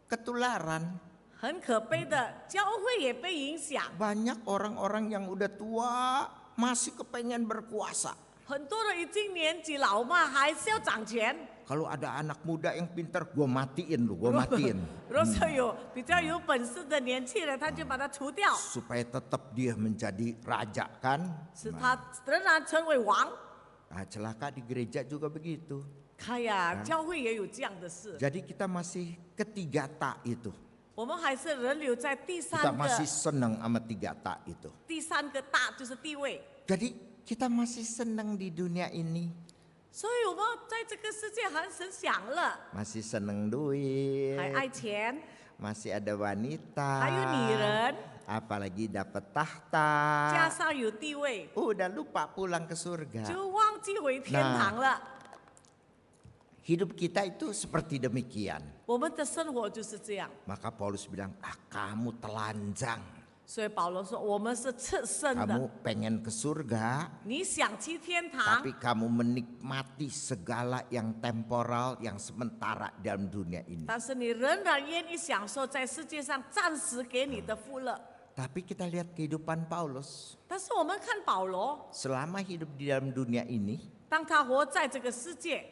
ketularan. 很可悲的，教会也被影响。 Banyak orang-orang yang udah tua masih kepengen berkuasa. 很多人已经年纪老嘛，还是要掌权。 Kalau ada anak muda yang pintar, gue matiin lu, gue matiin. 如果有比较有本事的年轻人，他就把他除掉， Supaya tetap dia menjadi raja kan. 使他仍然成为王。 Nah, celaka di gereja juga begitu. 哎呀，教会也有这样的事。 Jadi kita masih ketiga tak itu. 我们还是人留在第 Kita 三 masih 个， senang sama tiga tak itu. 第三个大就是地位。 Jadi kita masih senang di dunia ini. 所以我们在这个世界很享乐， Masih senang duit. 还爱钱， Masih ada wanita. 还有女人， Apalagi dapat 加 tahta. 上有地位， Udah lupa pulang ke surga. 就忘记回天堂了。 Hidup kita itu seperti demikian. 我们的生活就是这样。 Maka Paulus bilang, kamu telanjang. 所以保罗说，我们是赤身的。 Kamu pengen ke surga, 你想去天堂， tapi kamu menikmati segala yang temporal, yang sementara dalam dunia ini. 但是你仍然愿意享受在世界上暂时给你的富乐。 Tapi kita lihat kehidupan Paulus. 但是我们看保罗， Selama hidup di dalam dunia ini, 当他活在这个世界，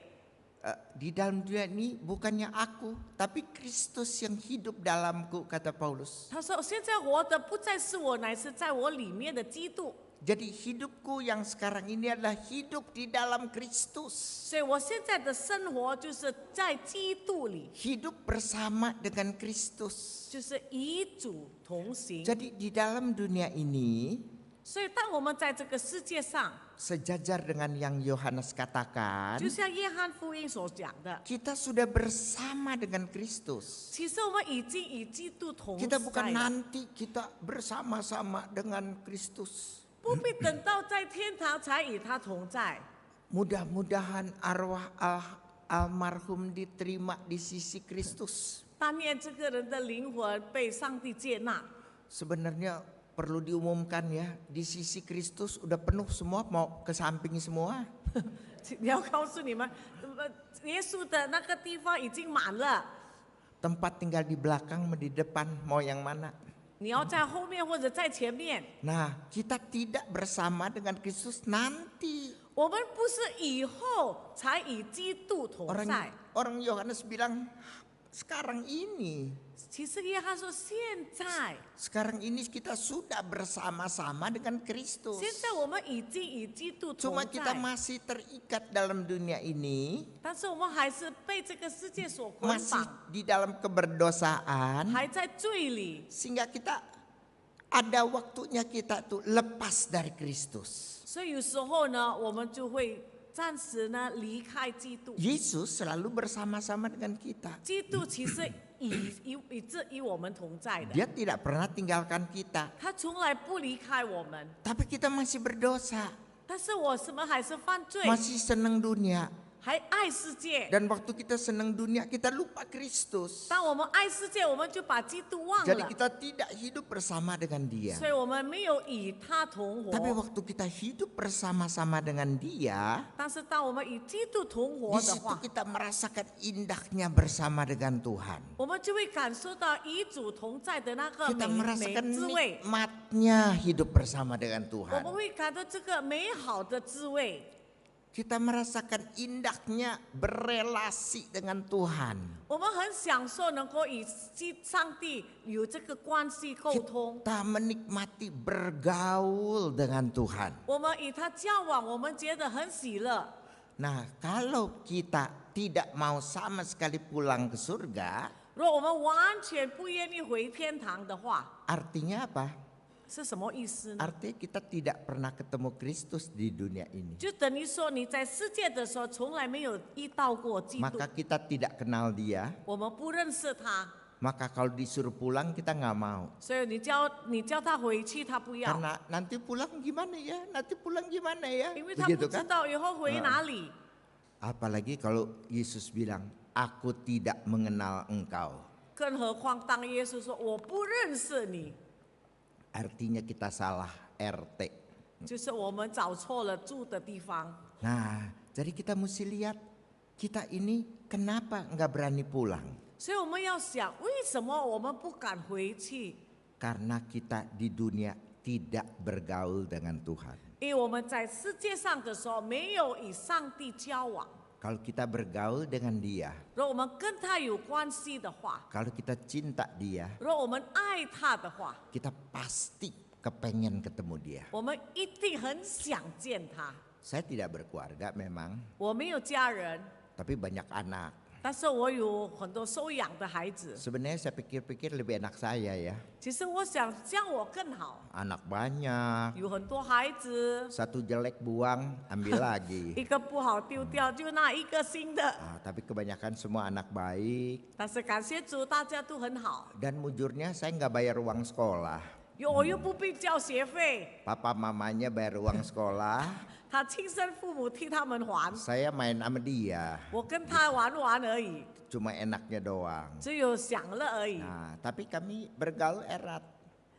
di dalam dunia ini bukannya aku, tapi Kristus yang hidup dalamku, kata Paulus. 他说：“现在活的不再是我，乃是在我里面的基督。 Jadi hidupku yang sekarang ini adalah hidup di dalam Kristus. 所以我现在的生活就是在基督里， Hidup bersama dengan Kristus. 就是与主同行。 Jadi di dalam dunia ini, 所以当我们在这个世界上， sejajar dengan yang Yohanes katakan, 就像约翰福音所讲的， kita sudah bersama dengan Kristus. 其实我们已经与基督同 Kita bukan 在了， nanti kita bersama-sama dengan Kristus. 不必等到在天堂才与他同在。 Mudah-mudahan arwah almarhum diterima di sisi Kristus. 但愿这个人的灵魂被上帝接纳。 Sebenarnya perlu diumumkan ya, di sisi Kristus udah penuh semua, mau ke samping semua. 你要告诉你们，耶稣的那个地方已经满了， Tempat tinggal di belakang, di depan, mau yang mana? 你要在后面或者在前面。 Nah, kita tidak bersama dengan Kristus nanti. 我们不是以后才与基督同在。 Orang Yohanes bilang sekarang ini. 其实约翰说，Sekarang ini kita sudah bersama-sama dengan Kristus. 现在我们已经与基督同 Cuma kita 在， masih terikat dalam dunia ini, 但是我们还是被这个世界所捆 masih 绑， di dalam keberdosaan, 还在罪里， sehingga kita ada waktunya kita tuh lepas dari Kristus. 所以有时候呢，我们就会暂时呢离开基督。 Yesus selalu bersama-sama dengan kita. 基督其实与我们同在的， Dia tidak pernah tinggalkan kita. 他从来不离开我们。 Tapi kita masih berdosa, 但是我们还是犯罪， masih senang dunia. 还爱世界。 Dan waktu kita senang dunia, kita lupa Kristus. 当我们爱世界，我们就把基督忘 Jadi 了， kita tidak hidup bersama dengan Dia. 所以我们没有与他同 Tapi 活。 waktu kita hidup bersama-sama dengan Dia, 但是当我们与基督同 di 活的 situ 话， kita merasakan indahnya bersama dengan Tuhan. 我们就会感受到与主同在的那个 Kita 美 merasakan 滋味， nikmatnya hidup bersama dengan 我 Tuhan. 们会感到这个美好的滋味。 Kita merasakan indahnya berelasi dengan Tuhan. 我们很享受能够与上帝有这个关系沟通， Kita menikmati bergaul dengan Tuhan. 我们与他交往，我们觉得很喜乐。 Nah, kalau kita tidak mau sama sekali pulang ke surga, 如果我们完全不愿意回天堂的话， artinya apa? 是什么意思呢？ Artinya kita tidak pernah ketemu Kristus di dunia ini. 就等于说你在世界的时候从来没有遇到过基督， Maka kita tidak kenal Dia. 我们不认识他， Maka kalau disuruh pulang kita nggak mau. 所以你叫他回去，他不要， Karena nanti pulang gimana ya? Nanti pulang gimana ya? 因为他不 Begitu 知 kan? 道以后回哪里。Apalagi kalau Yesus bilang, aku tidak mengenal engkau. 更何况当耶稣说我不认识你， Artinya kita salah RT. 就是我们找错了住的地方。 Nah, jadi kita mesti lihat kita ini kenapa nggak berani pulang? 所以我们要想，为什么我们不敢回去？ Karena kita di dunia tidak bergaul dengan Tuhan. 因为我们在世界上的时候没有与上帝交往。 Kalau kita bergaul dengan Dia, 如果我们跟他有关系的话， kalau kita cinta Dia, 如果我们爱他的话， kita pasti kepengen ketemu Dia. 我们一定很想见他。 Saya tidak berkeluarga memang, 我没有家人， tapi banyak anak. 但是我有很多收养的孩子。 Sebenarnya saya pikir-pikir lebih enak saya ya. 其实我想这样我更好， Anak banyak, 有很多孩子， satu jelek buang, ambil lagi. 一个不好丢掉就拿一个新的。 Tapi kebanyakan semua anak baik. 但是感谢主，大家都很好， Dan mujurnya saya nggak bayar uang sekolah. 我又不必交学费， Papa mamanya bayar uang sekolah, 他亲生父母替他们还， saya main sama dia. 我跟他玩玩而已， Cuma enaknya doang. 只有享乐而已。 Nah, tapi kami bergaul erat.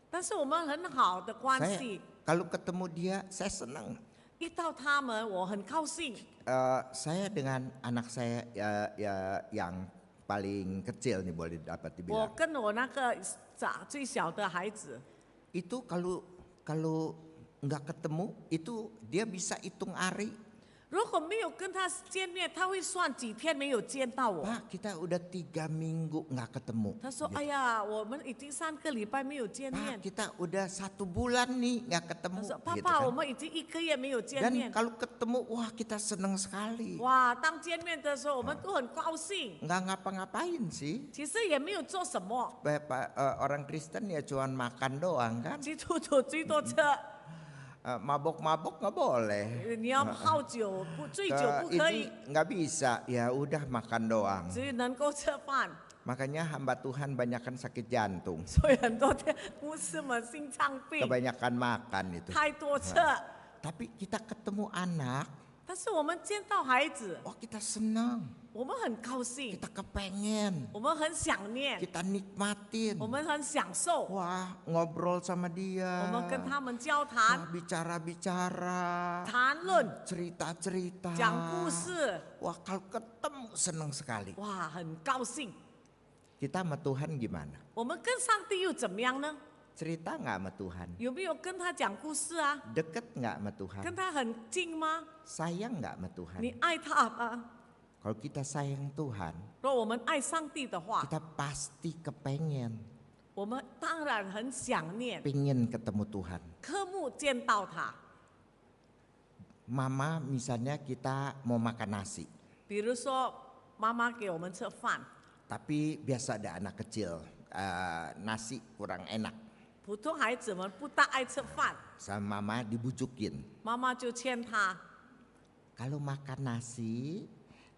但是我们很好的关 Saya 系， kalau ketemu dia saya senang. 遇到他们我很高兴。 Saya dengan anak saya yang paling kecil nih boleh dapat 我 dibilang. 跟我那个最小的孩子， Itu kalau nggak ketemu itu dia bisa hitung hari. 如果没有跟他见面，他会算几天没有见到我。 Pak, kita udah 3 minggu nggak ketemu. 他说：“哎呀，我们已经3个礼拜没有见 Pak, 面。 kita udah 1 bulan nih nggak 他 ketemu. 说：“爸 gitu 爸， kan. 我们已经1个月没有见 Dan 面。 kalau ketemu, wah kita seneng sekali. 哇，当见面的时候，我们都很高兴。 Nggak ngapa-ngapain sih. 其实也没有做什么， Orang Kristen ya cuman makan doang kan. 基督徒最多吃， Mabok-mabok nggak boleh. 你要泡酒，不醉酒不可以， Ini nggak bisa. Ya udah makan doang. 只能够吃饭。 Makanya hamba Tuhan banyakkan sakit jantung. 所以很多的牧师们心脏病 Kebanyakan makan itu. 太多吃， Tapi kita ketemu anak, 但是我们见到孩子， wah kita senang. 我们很高兴， Kita kepengen. 我们很想念， Kita nikmatin. 我们很享受， Wah ngobrol sama 我 dia. 们跟他们交 Wah, 谈、 bicara-bicara. 谈论、 Cerita-cerita. 讲故事， Wah kalau ketemu senang sekali. 哇，很高兴。 Kita sama Tuhan gimana? 我们跟上帝又怎么样呢？ Cerita nggak sama Tuhan? 有没有跟他讲故事啊？ Deket nggak sama Tuhan? 跟他很近吗？ Sayang nggak sama Tuhan? 你爱他吗？ Kalau kita sayang Tuhan, 如果我们爱上帝的话， kita pasti kepengen, 我们当然很想念， pengen ketemu Tuhan. 渴慕见到他。 Mama misalnya kita mau makan nasi, 比如说，妈妈给我们吃饭， tapi biasa ada anak kecil, nasi kurang enak. 普通孩子们不大爱吃饭， Sama mama dibujukin. 妈妈就劝他。 Kalau makan nasi,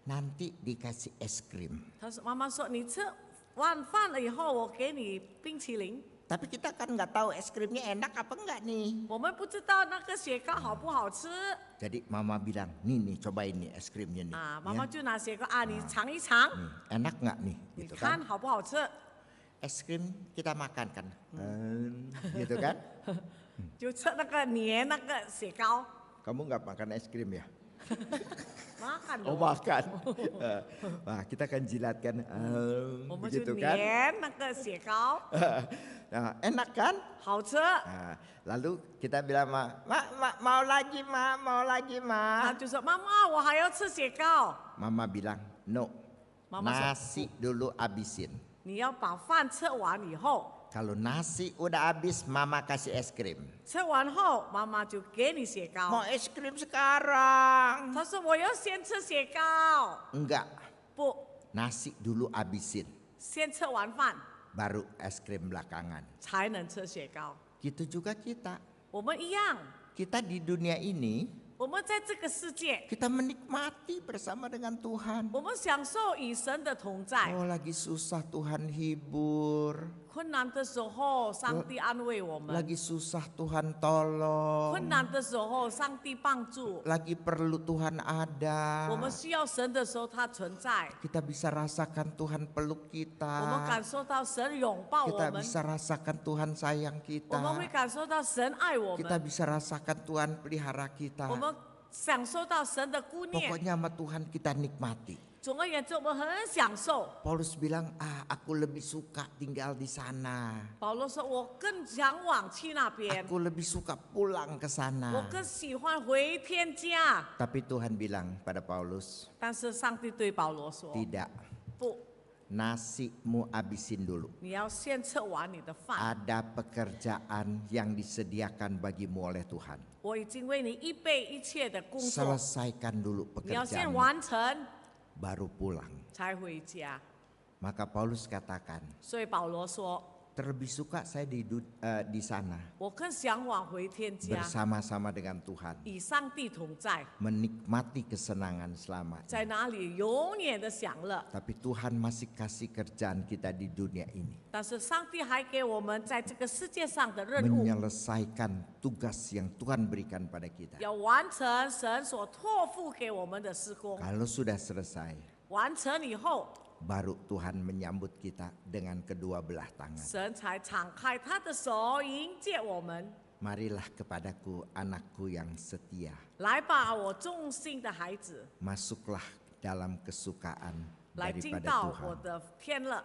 nanti dikasih es krim. 他说：“妈妈说你吃完饭了以后，我给你冰淇淋。 Tapi kita kan nggak tahu es krimnya enak apa enggak nih. 我们不知道那个雪糕好不好吃 Jadi mama bilang, nih cobain nih es krimnya nih. 啊。 Ya. 妈妈就拿雪糕啊，你尝一尝， Enak nggak nih? 你 Gitu 看 kan. 好不好吃？ Es krim kita makan kan. Gitu kan. 就吃那个粘那个雪糕， Kamu nggak makan es krim ya? makan Oh 咯。 makan. Wah kita kan jilatkan. 我们就 Gitu kan. 粘那个雪糕， Nah, enak kan? 好吃。 Nah, lalu kita bilang mau lagi mau lagi 他就说：“妈妈，我还要吃雪糕。 Mama bilang no. Mama Nasi dulu abisin. 你要把饭吃完以后， Kalau nasi udah habis, mama kasih es krim. 吃完后妈妈就给你雪糕。 Mau es krim sekarang? 他说我要先吃雪糕， Enggak, 不， nasi dulu abisin. 先吃完饭 Baru es krim belakangan. 才能吃雪糕。 Gitu juga kita. 我们一样， Kita di dunia ini, 我们在这个世界， kita menikmati bersama dengan Tuhan. 我们享受与神的同在。 Oh lagi susah Tuhan hibur. 困难的时候，上帝安慰我们； Lagi susah Tuhan tolong. 困难的时候，上帝帮助； Lagi perlu Tuhan 我 ada. 们需要神的时候，他存在； Kita bisa rasakan Tuhan peluk 我们 kita. 感受到神拥抱我 Kita 们； bisa rasakan Tuhan sayang 我们会 kita. 感受到神爱我 Kita 们； bisa rasakan Tuhan pelihara 我 kita. 们享受到神的顾念。 Pokoknya sama Tuhan kita nikmati. 总而言之，我们很享受。 Paulus bilang, aku lebih suka tinggal di sana. 保罗说：“我更向往去那边， Aku lebih suka pulang ke 我 sana. 更喜欢回天家。 Tapi Tuhan bilang pada Paulus, ”但是上帝对保罗说 tidak, ：“不， nasimu abisin dulu. 你要先吃完你的饭。 Ada pekerjaan yang disediakan bagimu oleh Tuhan. 我已经为你预备一切的工作， Selesaikan dulu 你要先 pekerjaan, 完成 baru pulang. 才回家。 Maka Paulus katakan, 所以保罗说 terlebih suka saya di sana 我更向往回天家， bersama-sama dengan Tuhan, 与上帝同在， menikmati kesenangan selamanya. 在那里永远的享乐。 Tapi Tuhan masih kasih kerjaan kita di dunia ini, 但是上帝还给我们在这个世界上的任务， menyelesaikan tugas yang Tuhan berikan pada kita. 要完成神所托付给我们的施工。 Kalau sudah selesai, 完成以后， baru Tuhan menyambut kita dengan kedua belah tangan. 神才敞开他的手迎接我们。 Marilah kepadaku anakku yang setia, 来吧，我忠心的孩子， masuklah dalam kesukaan 来进 daripada 到我 Tuhan. 的天乐。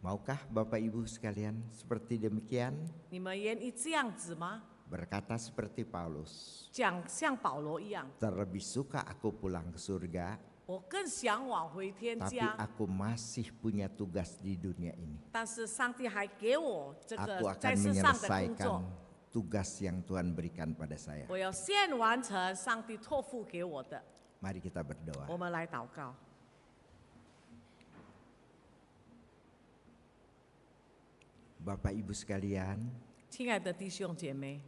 Maukah Bapak Ibu sekalian seperti demikian? 你们愿意这样子吗？ Berkata seperti Paulus, 讲像保罗一样， terlebih suka aku pulang ke surga, 我更向往回天 tapi 家。 aku masih punya tugas di dunia ini. 但是上帝还给我这 Aku 个在 akan 世上的工 menyelesaikan 作， tugas yang Tuhan berikan pada saya. 我要先完成上帝托付给我的。 Mari kita berdoa. 我们来祷告， Bapak Ibu sekalian, 亲爱的弟兄姐妹，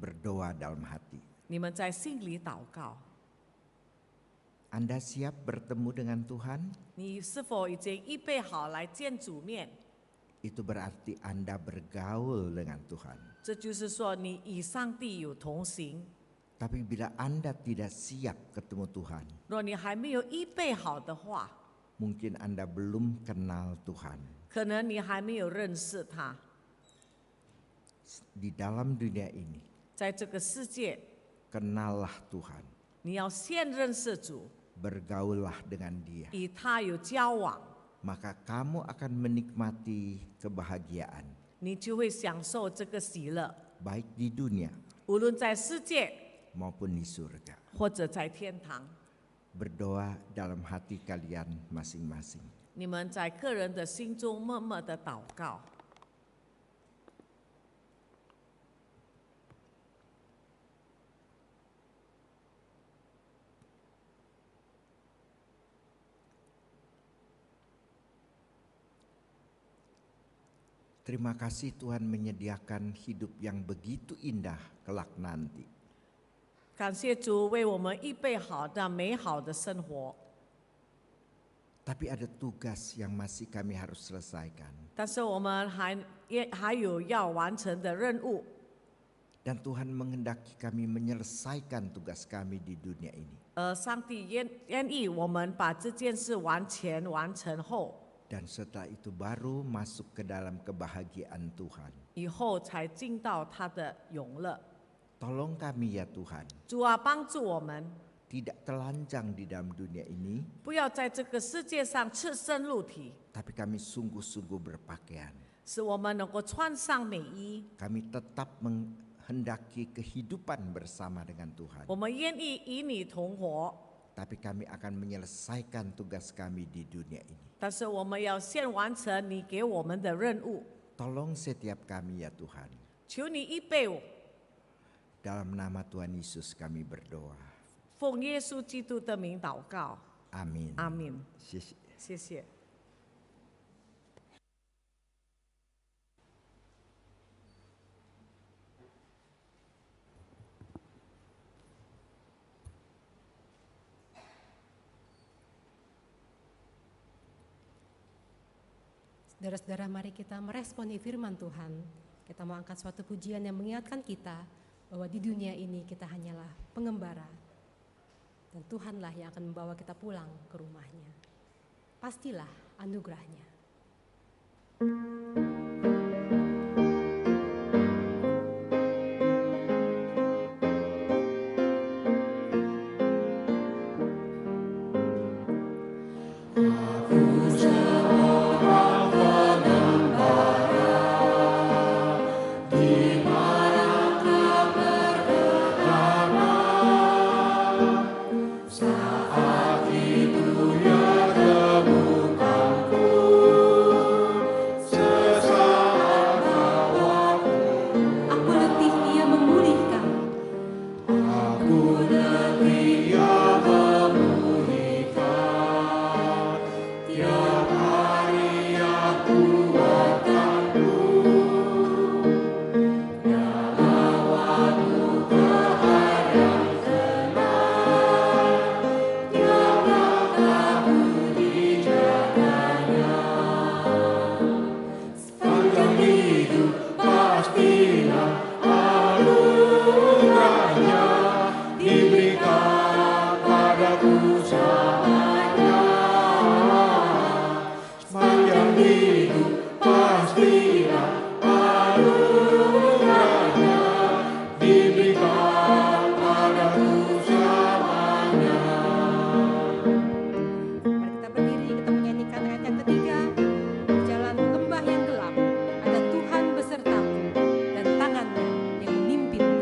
berdoa dalam hati. 你们在心里祷告， Anda siap bertemu dengan Tuhan? 你是否已经预备好来见主面？ Itu berarti Anda bergaul dengan Tuhan. 这就是说，你与上帝有同行。 Tapi bila Anda tidak siap ketemu Tuhan, 若你还没有预备好的话， mungkin Anda belum kenal Tuhan. 可能你还没有认识他。 Di dalam dunia ini, 在这个世界， kenallah Tuhan. 你要先认识主， Bergaullah dengan Dia. 与他有交往， Maka kamu akan menikmati kebahagiaan, 你就会享受这个喜乐， baik di dunia 无论在世界 maupun di surga. 或者在天堂。 Berdoa dalam hati kalian masing-masing. 你们在个人的心中默默的祷告。 Terima kasih Tuhan menyediakan hidup yang begitu indah kelak nanti. 感谢主为我们预备好的美好的生活， Tapi ada tugas yang masih kami harus selesaikan. 但是我们还有要完成的任务。 Dan Tuhan menghendaki kami menyelesaikan tugas kami di dunia ini. 上帝愿意我们把这件事完成后， Dan setelah itu baru masuk ke dalam kebahagiaan Tuhan. 以后才进到他的永乐。 Tolong kami ya Tuhan, 主啊，帮助我们， tidak telanjang di dalam dunia ini, 不要在这个世界上赤身露体， tapi kami sungguh-sungguh berpakaian. 使我们能够穿上美衣。 Kami tetap menghendaki kehidupan bersama dengan Tuhan. 我们愿意与你同活， Tapi kami akan menyelesaikan tugas kami di dunia ini. 但是我们要先完成你给我们的任务。 Tolong setiap kami ya Tuhan. 求你预备我， Dalam nama Tuhan Yesus kami berdoa. 奉耶稣基督的名祷告， Amin. 阿门。谢谢。谢谢。Saudara-saudara, mari kita meresponi firman Tuhan. Kita mau angkat suatu pujian yang mengingatkan kita bahwa di dunia ini kita hanyalah pengembara. Dan Tuhanlah yang akan membawa kita pulang ke rumahnya. Pastilah anugerahnya. Aku letih, ia memulihkan. Mari kita berdiri, kita menyanyikan ayat yang ketiga. Di jalan lembah yang gelap, ada Tuhan besertaku dan tangannya yang memimpinku.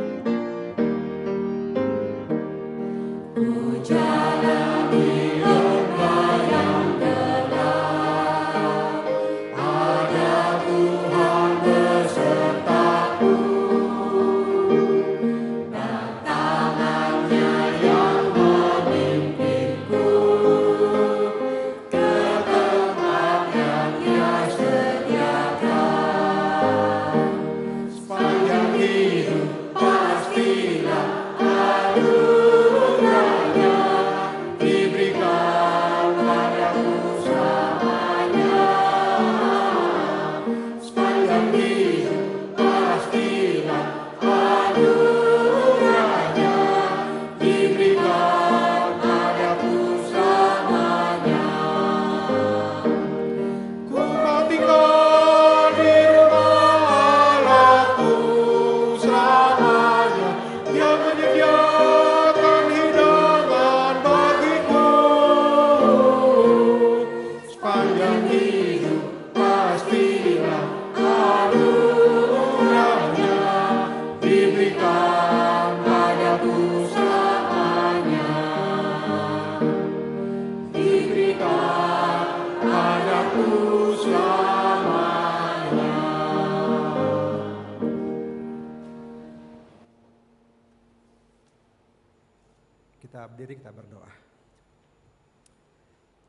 Kita berdiri, kita berdoa.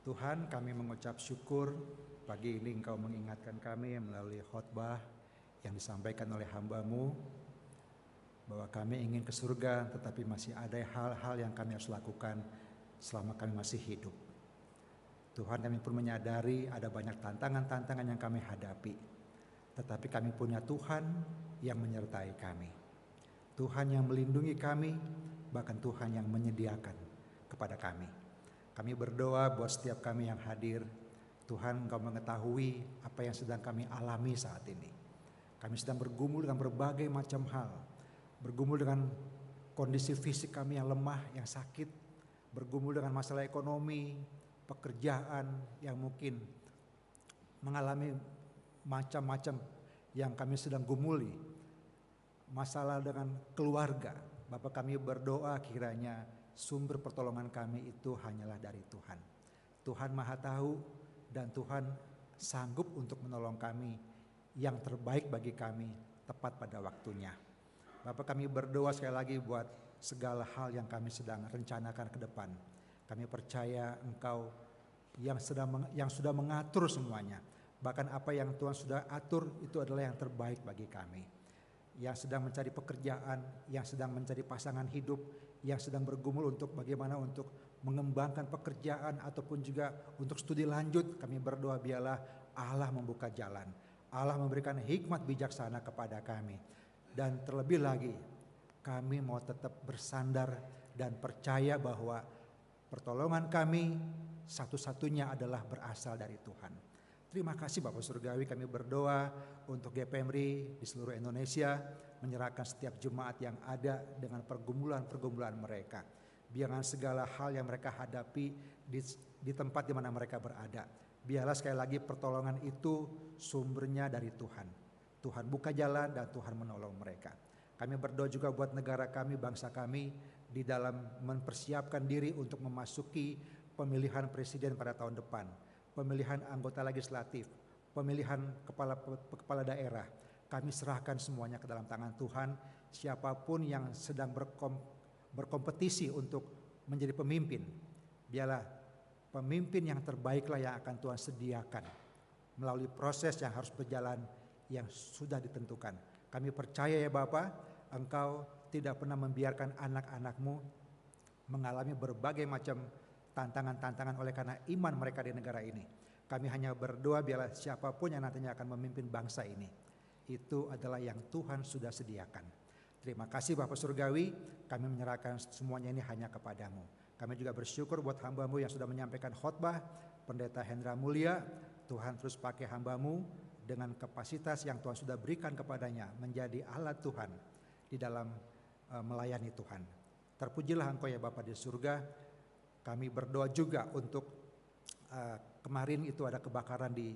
Tuhan, kami mengucap syukur pagi ini Engkau mengingatkan kami melalui khotbah yang disampaikan oleh hamba-Mu bahwa kami ingin ke surga, tetapi masih ada hal-hal yang kami harus lakukan selama kami masih hidup. Tuhan, kami pun menyadari ada banyak tantangan-tantangan yang kami hadapi, tetapi kami punya Tuhan yang menyertai kami, Tuhan yang melindungi kami, bahkan Tuhan yang menyediakan kepada kami. Kami berdoa buat setiap kami yang hadir, Tuhan, Engkau mengetahui apa yang sedang kami alami saat ini. Kami sedang bergumul dengan berbagai macam hal, bergumul dengan kondisi fisik kami yang lemah, yang sakit, bergumul dengan masalah ekonomi, pekerjaan yang mungkin mengalami macam-macam yang kami sedang gumuli, masalah dengan keluarga. Bapak, kami berdoa kiranya sumber pertolongan kami itu hanyalah dari Tuhan. Tuhan Maha Tahu dan Tuhan sanggup untuk menolong kami yang terbaik bagi kami tepat pada waktunya. Bapak, kami berdoa sekali lagi buat segala hal yang kami sedang rencanakan ke depan. Kami percaya Engkau yang sudah mengatur semuanya. Bahkan apa yang Tuhan sudah atur itu adalah yang terbaik bagi kami. Yang sedang mencari pekerjaan, yang sedang mencari pasangan hidup, yang sedang bergumul untuk bagaimana untuk mengembangkan pekerjaan ataupun juga untuk studi lanjut, kami berdoa biarlah Allah membuka jalan. Allah memberikan hikmat bijaksana kepada kami. Dan terlebih lagi, kami mau tetap bersandar dan percaya bahwa pertolongan kami satu-satunya adalah berasal dari Tuhan. Terima kasih Bapak Surgawi, kami berdoa untuk GPMRI di seluruh Indonesia, menyerahkan setiap jemaat yang ada dengan pergumulan-pergumulan mereka. Biarlah segala hal yang mereka hadapi di tempat di mana mereka berada. Biarlah sekali lagi pertolongan itu sumbernya dari Tuhan. Tuhan buka jalan dan Tuhan menolong mereka. Kami berdoa juga buat negara kami, bangsa kami di dalam mempersiapkan diri untuk memasuki pemilihan presiden pada tahun depan, pemilihan anggota legislatif, pemilihan kepala daerah. Kami serahkan semuanya ke dalam tangan Tuhan. Siapapun yang sedang berkompetisi untuk menjadi pemimpin, biarlah pemimpin yang terbaiklah yang akan Tuhan sediakan melalui proses yang harus berjalan yang sudah ditentukan. Kami percaya ya Bapa, Engkau tidak pernah membiarkan anak-anak-Mu mengalami berbagai macam tantangan-tantangan oleh karena iman mereka di negara ini. Kami hanya berdoa biarlah siapapun yang nantinya akan memimpin bangsa ini, itu adalah yang Tuhan sudah sediakan. Terima kasih Bapak Surgawi, kami menyerahkan semuanya ini hanya kepadamu. Kami juga bersyukur buat hamba-Mu yang sudah menyampaikan khotbah, Pendeta Hendra Mulia. Tuhan terus pakai hamba-Mu dengan kapasitas yang Tuhan sudah berikan kepadanya menjadi alat Tuhan di dalam melayani Tuhan. Terpujilah Engkau ya Bapa di surga. Kami berdoa juga untuk kemarin itu ada kebakaran di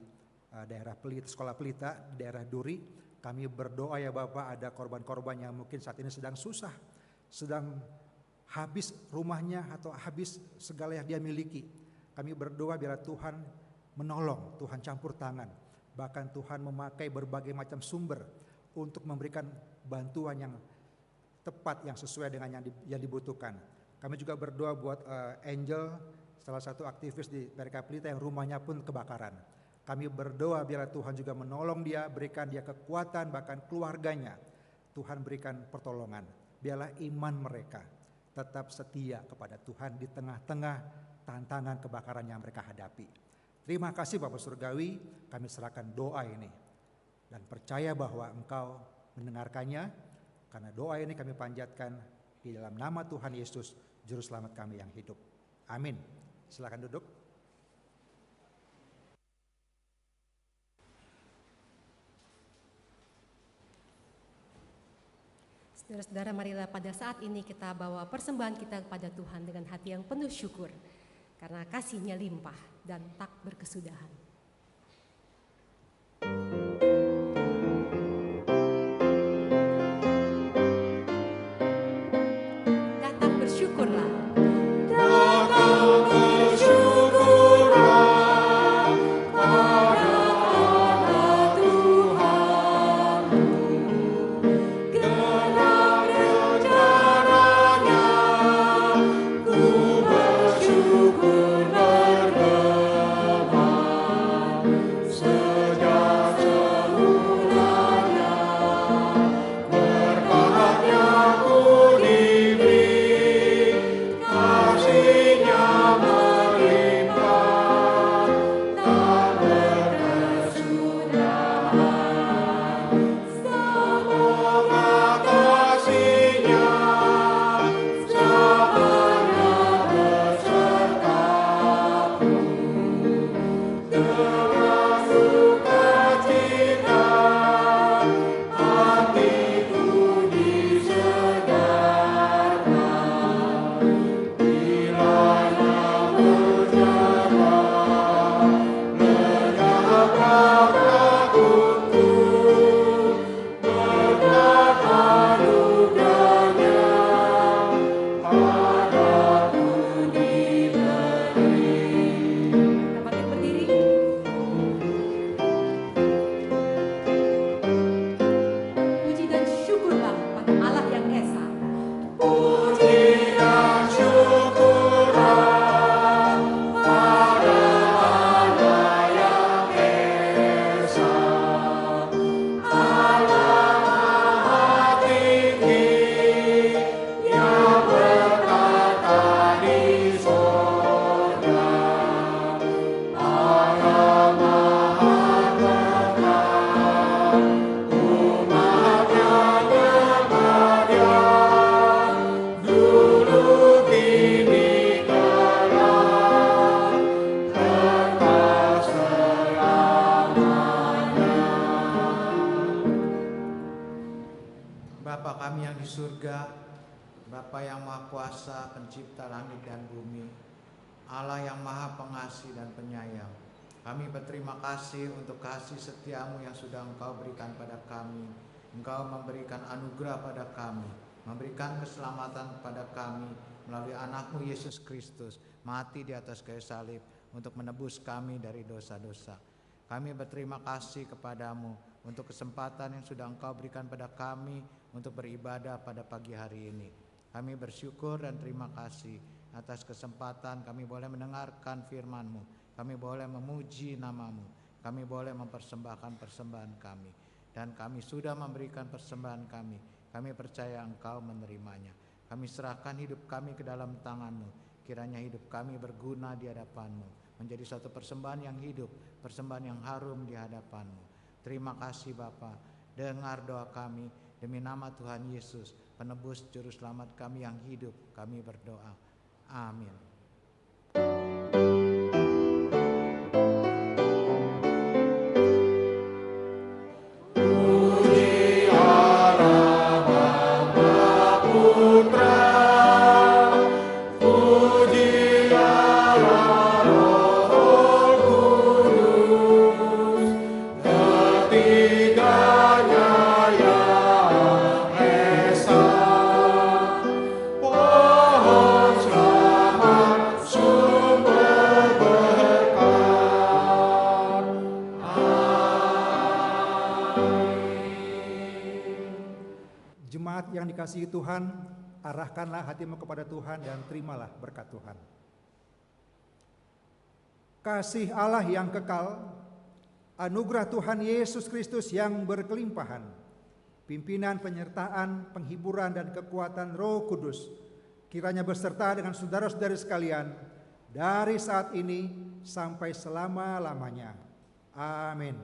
daerah Pelita, sekolah Pelita, di daerah Duri. Kami berdoa ya Bapa, ada korban-korban yang mungkin saat ini sedang susah, sedang habis rumahnya atau habis segala yang dia miliki. Kami berdoa biar Tuhan menolong, Tuhan campur tangan. Bahkan Tuhan memakai berbagai macam sumber untuk memberikan bantuan yang tepat, yang sesuai dengan yang dibutuhkan. Kami juga berdoa buat Angel, salah satu aktivis di PRK Pelita yang rumahnya pun kebakaran. Kami berdoa biar Tuhan juga menolong dia, berikan dia kekuatan, bahkan keluarganya. Tuhan berikan pertolongan. Biarlah iman mereka tetap setia kepada Tuhan di tengah-tengah tantangan kebakaran yang mereka hadapi. Terima kasih Bapak Surgawi, kami serahkan doa ini dan percaya bahwa Engkau mendengarkannya, karena doa ini kami panjatkan di dalam nama Tuhan Yesus, Juru Selamat kami yang hidup. Amin. Silakan duduk. Saudara-saudara, marilah pada saat ini kita bawa persembahan kita kepada Tuhan dengan hati yang penuh syukur, karena kasih-Nya limpah dan tak berkesudahan. Datang bersyukurlah. Datang bersyukurlah pada Allah Tuhan. Genap rencananya, ku bersyukur bergema sejak semulanya. Berkat yang ku diberikan yang Maha Kuasa, pencipta langit dan bumi, Allah yang Maha Pengasih dan Penyayang, kami berterima kasih untuk kasih setiamu yang sudah Engkau berikan pada kami. Engkau memberikan anugerah pada kami, memberikan keselamatan pada kami melalui anak-Mu Yesus Kristus, mati di atas kayu salib untuk menebus kami dari dosa-dosa. Kami berterima kasih kepadamu untuk kesempatan yang sudah Engkau berikan pada kami untuk beribadah pada pagi hari ini. Kami bersyukur dan terima kasih atas kesempatan kami boleh mendengarkan firman-Mu, kami boleh memuji nama-Mu, kami boleh mempersembahkan persembahan kami. Dan kami sudah memberikan persembahan kami. Kami percaya Engkau menerimanya. Kami serahkan hidup kami ke dalam tangan-Mu. Kiranya hidup kami berguna di hadapan-Mu, menjadi suatu persembahan yang hidup, persembahan yang harum di hadapan-Mu. Terima kasih Bapa. Dengar doa kami demi nama Tuhan Yesus, penebus juru selamat kami yang hidup. Kami berdoa. Amin. Kasih Tuhan, arahkanlah hatimu kepada Tuhan dan terimalah berkat Tuhan. Kasih Allah yang kekal, anugerah Tuhan Yesus Kristus yang berkelimpahan, pimpinan, penyertaan, penghiburan dan kekuatan Roh Kudus kiranya beserta dengan saudara-saudari sekalian dari saat ini sampai selama-lamanya. Amin.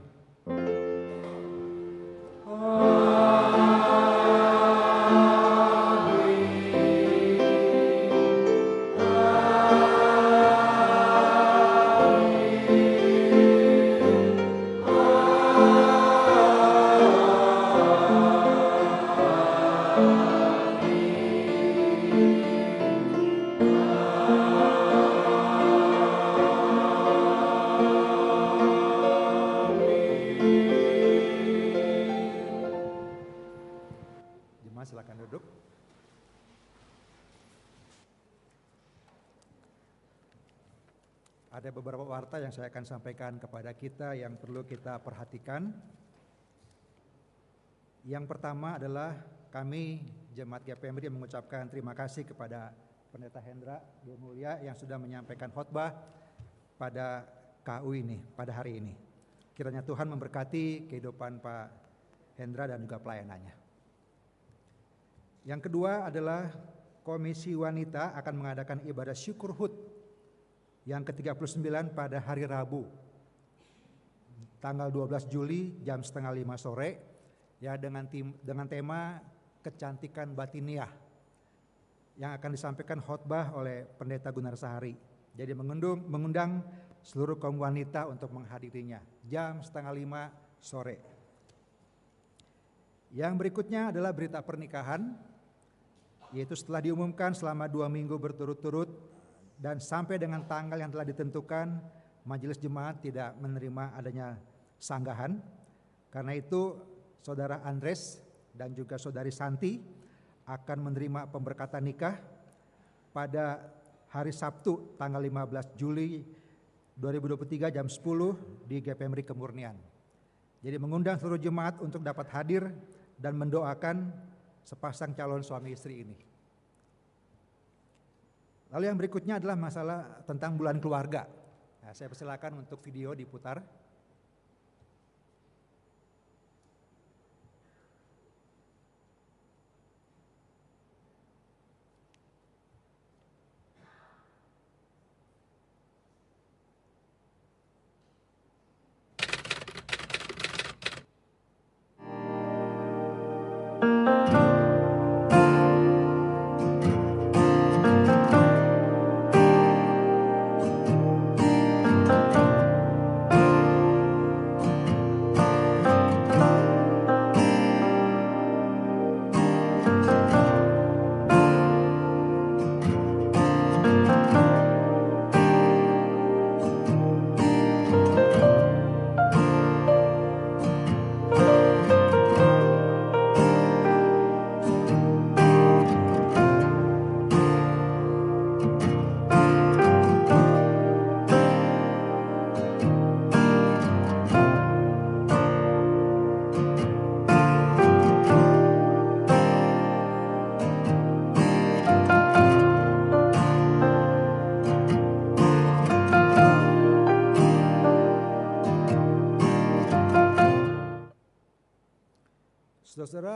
Silakan duduk. Ada beberapa warta yang saya akan sampaikan kepada kita yang perlu kita perhatikan. Yang pertama adalah kami Jemaat GPMRI mengucapkan terima kasih kepada Pendeta Hendra Mulia yang sudah menyampaikan khotbah pada KU ini, pada hari ini. Kiranya Tuhan memberkati kehidupan Pak Hendra dan juga pelayanannya. Yang kedua adalah Komisi Wanita akan mengadakan ibadah syukur HUT yang ke-39 pada hari Rabu, tanggal 12 Juli jam 4:30 sore, ya dengan tema kecantikan batiniah yang akan disampaikan khotbah oleh Pendeta Gunar Sahari. Jadi mengundang seluruh kaum wanita untuk menghadirinya jam 4:30 sore. Yang berikutnya adalah berita pernikahan, yaitu setelah diumumkan selama 2 minggu berturut-turut dan sampai dengan tanggal yang telah ditentukan, Majelis Jemaat tidak menerima adanya sanggahan. Karena itu Saudara Andres dan juga Saudari Santi akan menerima pemberkatan nikah pada hari Sabtu tanggal 15 Juli 2023 jam 10 di GPMRI Kemurnian. Jadi mengundang seluruh jemaat untuk dapat hadir dan mendoakan sepasang calon suami istri ini. Lalu yang berikutnya adalah masalah tentang bulan keluarga. Nah, saya persilakan untuk video diputar.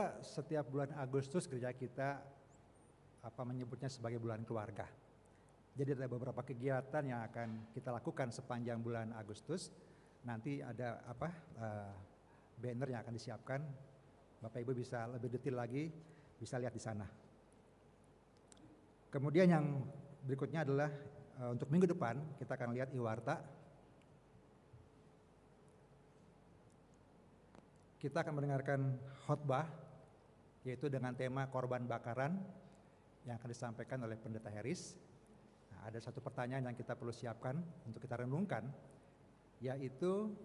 kedua, setiap bulan Agustus gereja kita menyebutnya sebagai bulan keluarga. Jadi ada beberapa kegiatan yang akan kita lakukan sepanjang bulan Agustus. Nanti ada banner yang akan disiapkan. Bapak Ibu bisa lebih detail lagi, bisa lihat di sana. Kemudian yang berikutnya adalah untuk minggu depan kita akan lihat Iwarta. Kita akan mendengarkan khotbah yaitu dengan tema korban bakaran yang akan disampaikan oleh Pendeta Heris. Nah, ada satu pertanyaan yang kita perlu siapkan untuk kita renungkan, yaitu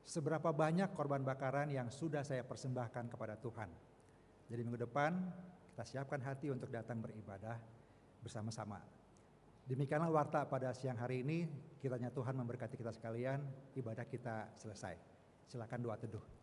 seberapa banyak korban bakaran yang sudah saya persembahkan kepada Tuhan. Jadi minggu depan kita siapkan hati untuk datang beribadah bersama-sama. Demikianlah warta pada siang hari ini. Kiranya Tuhan memberkati kita sekalian. Ibadah kita selesai. Silakan doa teduh.